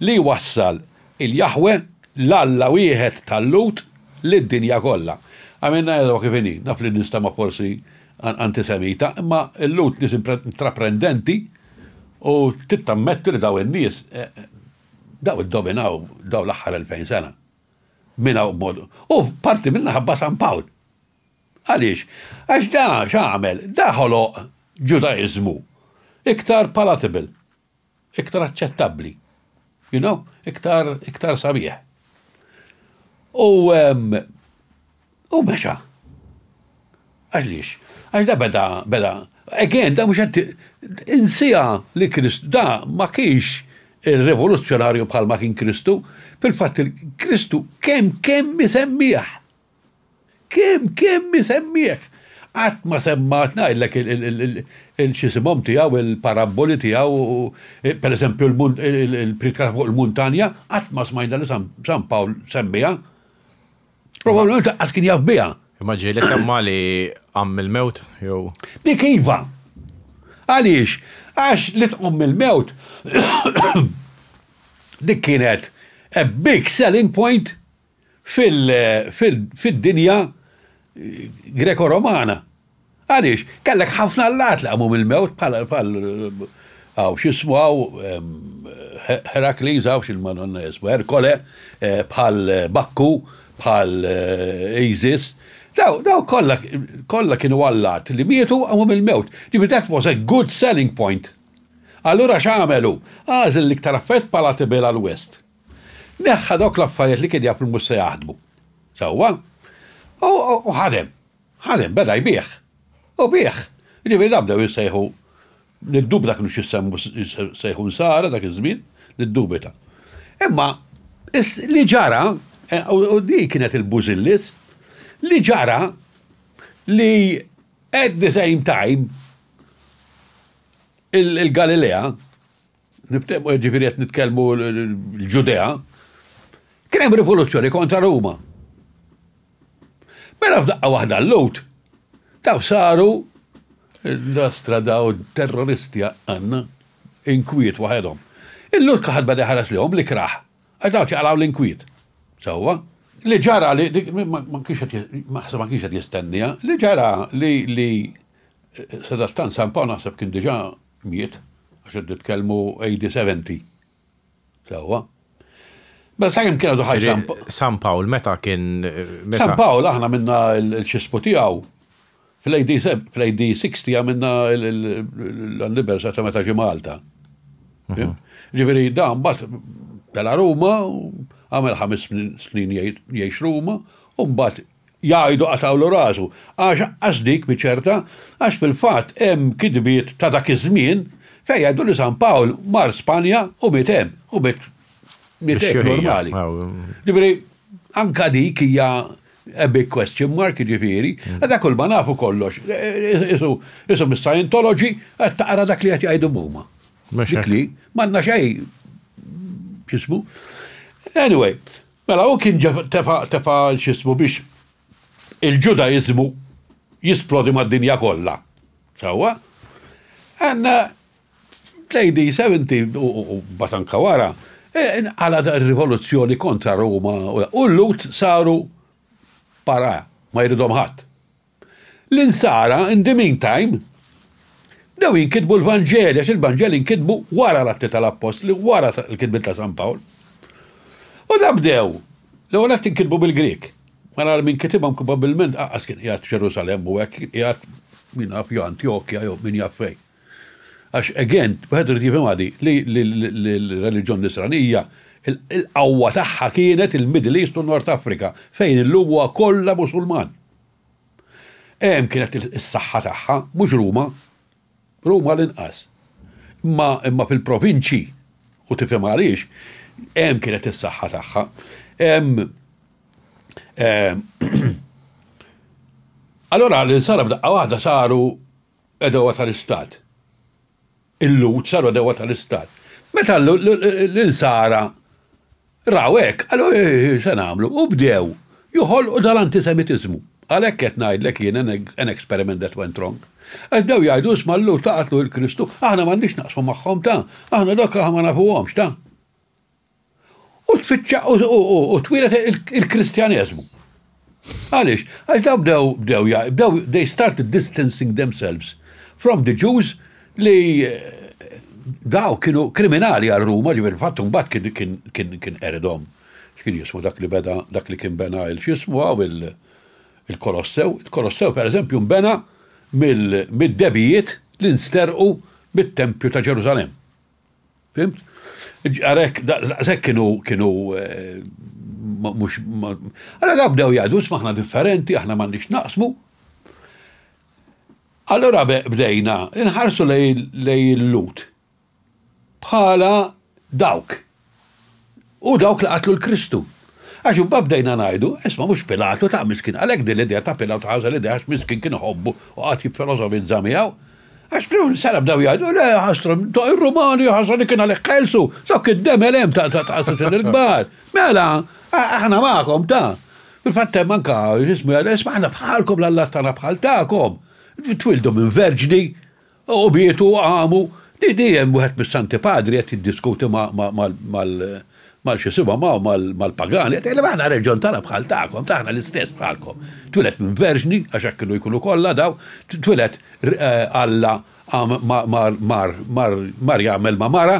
li wassal il-Jahwe l-Alla wieħed tal-Lut lid-dinja kollha. Għamilna jew kif inhi, naf li nistama forsi antisemita, imma l-Lut nies intraprendenti u tittammetti li daw in-nies daw iddominaw daw l-aħħar 2000 sena. Minna modu. U parti minna ħabba San Pawl. Għaliex? Għax da x'għamel? Da ħoloq Ġudaizmu iktar palatable, iktar aċċettabbli. Iktar sabiħ. U meċa. Għaxliex? Għax da beda. Again, da mux insija li Kristu, da ma kienx il-revoluzzjonarju bħal ma kien Kristu, fil-fatt il-Kristu kemm misemmieħ. Kemm misemmieħ. Għat ma semmatna illek il-xisimom tijaw, il-paraboli tijaw, per esempio il-pritka fuq il-muntanja, għat ma smajna li San Pawl semmija. Probabilment għas kien jaf bija. Immaġi li semma li għam il-mewt, jow. Dik iva. Għaliex, għax li tqom il-mewt, dik kienet a big selling point fil-dinja Greko-Romana. Għaliex, kellek ħafna l-lat li għamum il-mewt għaw xismu għaw Herakles għaw xil-Madonna jesmu Herkole, bħal Bakku, bħal Isis. Daw kolla kienu għallat li mietu għamum il-mewt. Ġibri that was a good selling point. Allura x'għamelu? Għażel li ktar affett palatable għal-West. Neħħa dok l-affarijiet li kien jafru mhux se jaħdmu. Sewwa? U ħadem, beda jbieħ. U bieħ. Ġibri dabdew jissejħu, niddubita kienu jissejħu nsara dak iż-żmien, niddubita. Imma li ġara, u di kienet il-Bużillis, li ġara li at the same time il-Galilea, ġifiri qed nitkellmu l-Ġudea, kien hemm rivoluzzjoni kontra Ruma. Mela f'daqqa waħda l-Lut, taw saru l-astra daw terroristi għanna inkwiet waħedhom. Il-Lut kaħad bada ħaras lihom li kraħ, għax daw tiqalaw l-inkwiet. Sewwa, li ġara li ma kienx qed jistennija, li ġara li sadattan San Pawl naħseb kien diġà miet għax qed nitkellmu 80-70. Sewwa. Bella sakemm kienu duħaj San Pawl, meta kien... San Pawl aħna minna l-xispu tiegħu fl-AD 60 għamilna l-anniversarju meta ġie Malta. Ġifieri da mbagħad tela Ruma, għamel 5 snin jgħix Ruma, u mbagħad jgħidu qatawlu rasu. Għax dik biċerta, għax fil-fatt hemm kidbiet ta' dak iż-żmien fejn jgħidu li San Pawl mar Spanja u miet hemm, u miet normali. Ġifieri anka dik hija a big question mark ġifieri, għadha kull ma nafu kollox. Isu mis-Scientology qed taqra dak li qed jgħidu huma. Dik li m'għandna xejn x'ismu. Anyway, mela u kien tefa x'ismu biex il-Ġudaizmu jisplodi mad-dinja kollha. Sewwa? Għandna l-AD 70 u batanka wara għala rivoluzzjoni kontra Roma u l-Lut saru para, ma jridhom ħadd. L-insara, in the meantime, dew jinkitbu l-Vanġeli, għax il-Vanġeli jinkitbu wara l-atti tal-Apostli, wara l-kitbit ta' San Pawl. U dabdew, l-għu għat jinkitbu bil-Grek. Mara min kitibhom probabilment kien qiegħed Ġerusalem u hekk qiegħed min jaf jew Antjokja jew min jaf fejn. Għax, again, bħed rrit jifhem għadi li l-reliġjon nisranija il-qawwa tagħha kienet il-Middle East u North Africa fejn illum huwa kollha Musulman. Kienet is-saħħa tagħha, mhux Ruma l-inqas. Imma fil-provinċi u tifhem għaliex, kienet is-saħħa tagħha. Allora l-insara b'daqqa waħda saru edewa tal-istat. Il-lut saru edewa tal-istat. Meta l-insara rawek, għallu se nagħmlu u bdew joħolqu dal-antisemitizmu. Għalhekk qed ngħidlek jien an experiment that went wrong. Għaddew jgħidu smallu taqtlu l-Kristu, aħna m'għandix naqsmu magħhom ta', aħna dokka ma nafuhomx ta'. U tfittxa u twilet il-Kristjaneżmu. Għaliex, għax daw they started distancing themselves from the Jews li daw kienu kriminali għal Ruma, ġifier fattu mbagħad kien eredhom. X'kien jismu dak li kien bena il-xismu għaw il-Kolossew. Il-Kolossew pereżempju mbena mid-debijiet li nsterqu bit-Tempju ta' Ġerusalemm. Fimt? Għarek, daqsek kienu mux. Għalla bdew jgħidu smaħna differenti, aħna m'għandniex naqsmu. Allora bdejna, nħarsu lej l-lut. Bħala dawk. U dawk li qatlu l-Kristu. Għaxu bdejna najdu, isma mux Pilatu ta' miskin, għalek din l-idea ta' Pilatu ħaza l-idea għax miskin kien hobbu u għat jifilosofizza miegħu. Għax bdew sara bdew jgħidu, le ħasra, il-Rumani ħasra li kien għalek ħelsu, sok id-demelem ta' assassin il-gbar. Mela, aħna maħkom ta' fil-fatte manka, jismu għal, isma ħana bħalkom l-Allah tana bħal ta'kom. Twildu minn verġni, u bietu għamu, di dijem wieħed mis-Santi Padri qed jiddiskuti mal-xisiba mal-pagani, għet li maħna reġjon tana bħal ta'kom, taħna l-istess bħalkom. Twilet minn verġni, għaxak kienu jkunu kolla daw, twilet Alla mar jgħamil ma mara,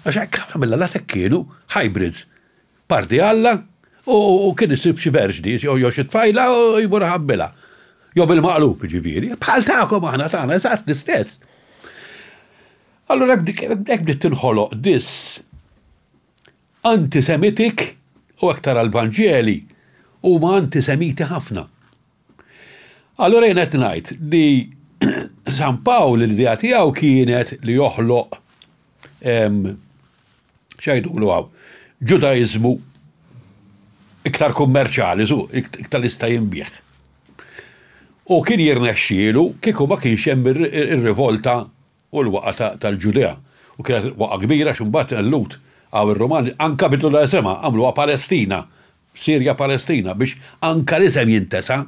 għaxak għamilla la kienu hybrids. Parti Alla u kien isib xi verġni, jo xi tfajla u jibura ħabbila. Jo bil-maqlub ġiviri, bħal ta'kom aħna tagħna eżatt l-istess. Allora hekk bdiet tinħoloq antisemitik u aktar għal-Vanġeli u ma antisemiti ħafna. Allora jenet ngħid li San Pawl l-idea tiegħu kienet li joħloq xajdulu għaw, ġudaizmu iktar kummerċali, iktar lista jinbieħ. U kien jirnexxielu kieku ma kienx hemm ir-rivolta u l-waqa tal-Ġudea. U kienet waqa kbira x'mbagħad l-lut għaw ir-Romani anka bidlu l-isema għamluha Palestina, Sirja Palestina biex anka l-isem jintesa,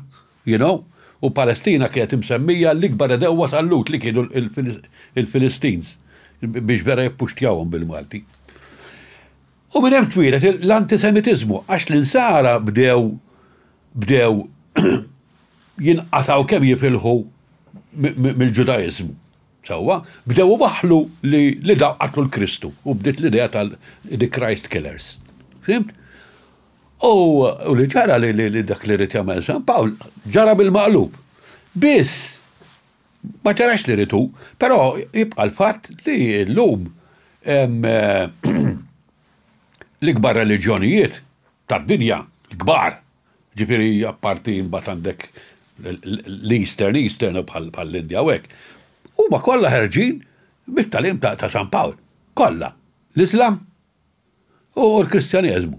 you know, u Palestina kienet imsemmija l-ikbar edewwa tal-lut li kienu il-Filistins biex vera jippuxtjawhom bil-Malti. U minn hemm twilet l-antisemitizmu għax l-insara bdew jinqataw kemm jifilħu mill-Ġudaizmu. Sewwa, bdew baħlu li daw qatlu l-Kristu u bdiet l-idea tal-the Christ Killers. Fimt? U li ġara li dak li rid jagħmel San Pawl ġara bil-maqlub. Biss ma ġarax li ritu, però jibqa' l-fatt li llum l-ikbar reliġjonijiet tad-dinja l-kbar, ġifieri apparti mbagħad għandek l-Eastern bħall-Indja u hekk. Huma kollha ħerġin bit-talim ta' San Pawl. Kollha. L-Islam u l-Kristjaneżmu.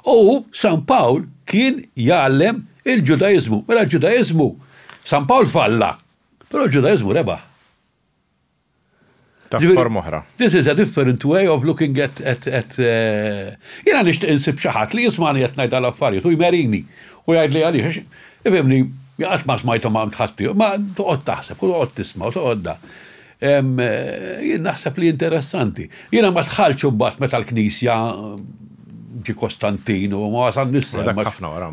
U San Pawl kien jgħallem il-Ġudaizmu. Mela l-Ġudaizmu San Pawl falla, però l-Ġudaizmu rebaħ. Ta' forma oħra. This is a different way of looking at jiena nixtieq insib xi ħadd li jismani qed ngħid l-affarijiet u jmerini u jgħid li għaliex ifhimni jaqgħod ma smajthom ma tħatti, ma toqgħod taħseb u toqgħod tisma' u toqgħod da. Jien naħseb li interessanti. Jiena ma tħallx mbagħad meta l-Knisja ġi Kostantin u ma wasal nissem. Dak ħafna wara.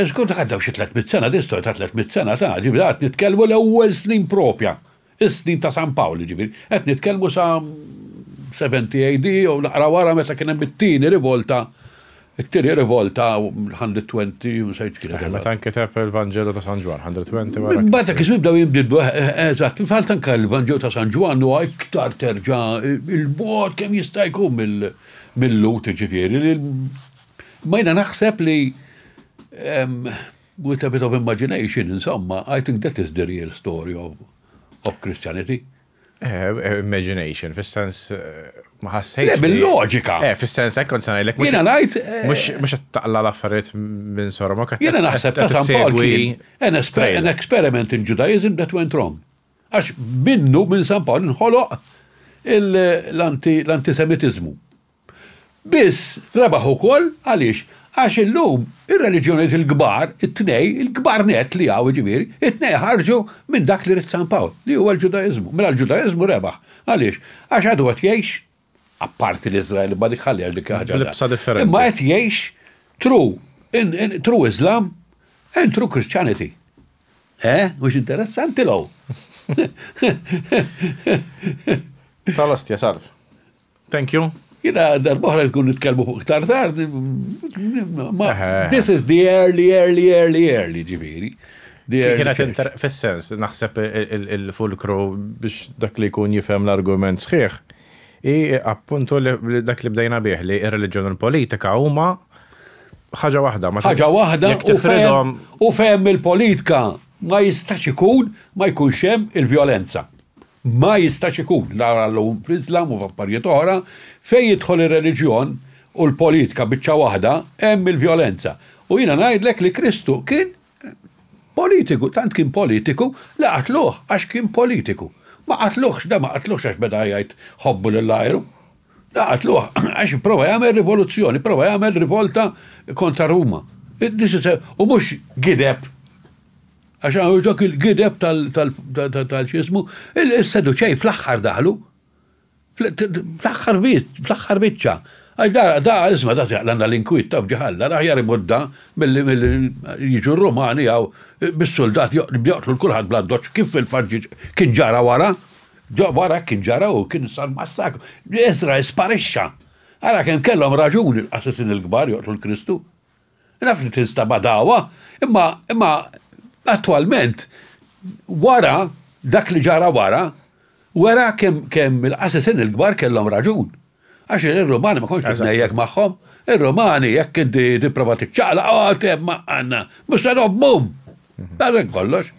Skont ħaddew xi 300 sena, distor ta' 300 sena ta' ġibri qed nitkellmu l-ewwel snin propja. Is-snin ta' San Pawl ġibri. Qed nitkellmu sa 70 AD u naqra wara meta kien hemm it-tieni rivolta it-tieni rivolta 120 u sejt kienet. Meta nkiteb il-Vangelo ta' San Ġwan, 120 wara. Bata kif nibdaw jimdiddu, eżatt, fil-fatt anke l-Vangelo ta' San Ġwan huwa iktar terġa' il-bot kemm jista' jkun mill-lut ġifieri. Ma jiena naħseb li with a bit of imagination, insomma, I think that is the real story of Christianity. Imagination, fis-sens ma ħassejx. Bil-loġika. Fis-sens hekk kont ngħidlek. Jiena ngħid. Mhux qed taqla l-affarijiet minn sora ma qed. Jiena naħseb ta' San Paul kien an experiment in Judaism that went wrong. Għax minnu minn San Paul inħoloq l-antisemitizmu. Biss rebaħ ukoll għaliex għax illum ir-reliġjonijiet il-kbar, il-kbar net li għaw ġifieri, it-tnej ħarġu minn dak li rid San Pawl, li huwa l-Ġudaizmu. Mela l-Ġudaizmu rebaħ. Għaliex? Għax għadu qed jgħix, apparti l-Iżrael ma dik ħalli għal dik ħaġa. Imma qed jgħix true Islam and true Christianity. Mhux interessanti law. Tal-ost Salf. Thank you. Jina darbohra tkun nitkellmu fuq iktar tard. This is the early ġifieri. Kienet fis-sens naħseb il-fulkru biex dak li jkun jifhem l-argument sħiħ. Appuntu dak li bdejna bih li ir-reliġjon u l-politika huma ħaġa waħda. Ħaġa waħda u fehem il-politika ma jistax ikun ma jkunx hemm il-vjolenza. Ma jistax ikun l-għallum fl-Islam u f'affarijiet oħra fejn jidħol ir-reliġjon u l-politika biċċa waħda hemm il-vjolenza. U jiena ngħidlek li Kristu kien politiku, tant kien politiku li qatluh għax kien politiku. Ma qatluhx għax beda jgħid ħobbu lill-ajru. Da qatluh għax prova jagħmel rivoluzzjoni, prova jagħmel rivolta kontra Ruma. U mhux gideb. Għaxan uġok il-gideb tal-ċismu, il-seduċej fl-axħar daħlu, fl-axħar bitċa. Isma da seqlanna l-inkwit ta' bġaħalla, raħjar imudda mill-jiġu r-Romani għaw bis-soldat joqtlu l-kulħad bladdoċ kif fil-farġiġ kien ġara wara kien ġara u kien sar massak. Ezra isparixxa. Għara kien kellhom raġuni l-assassin il-gbar joqtlu l-Kristu. Naf li tista' badawa, imma attualment, wara, dak li ġara wara kemm il-assassin il-gbar kellhom raġun. Għax il-Romani ma konx bitnejjek magħhom, il-Romani jekk inti tipprova tiċċaqla, ma għandna, mhux se nobbhom. Dak kollox.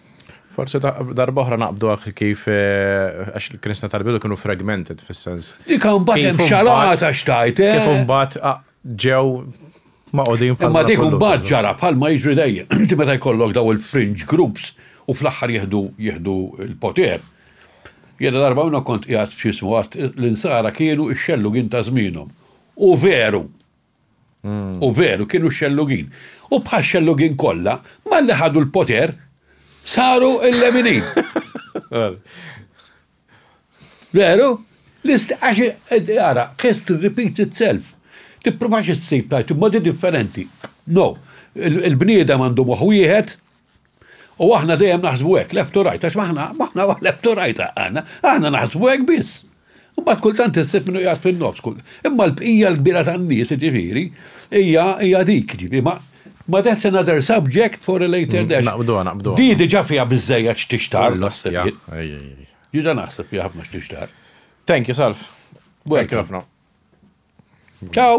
Forsi darba oħra naqbdu kif għax il-Kristna tal-bidu kienu fragmented fis-sens. Dik mbagħad hemm xalata xtajt. Kif mbagħad ġew ma' qodin bħal. Imma dik mbagħad ġara bħalma jiġri dejjem. Inti meta jkollok daw il-fringe groups u fl-aħħar jieħdu l-poter. Jiena darba minna kont qiegħed x'ismu għadt l-insara kienu x-xellugin ta' żmienhom. U veru kienu x-xellugin. U bħal xellugin kollha malli ħadu l-poter saru il-leminin. Veru? Għara, history repeats itself. Tipprovax issib tajt, modi differenti. No, il-bniedem għandu moħħ wieħed u aħna dejjem naħsbu hekk left to right, għax maħna left to right aħna naħsbu hekk biss. Mbagħad kultant issib minnu qiegħed fin-nofs. Imma l-bqija l-kbira tan-nies ġifieri hija dik ġifieri ma that's another subject for a later dash. Naqbdu. Di diġà fiha biżejjed x'tixtar. Ġiġa naħseb fiha ħafna x'tixtar. Thank you, Salf. Welcome. Ciao.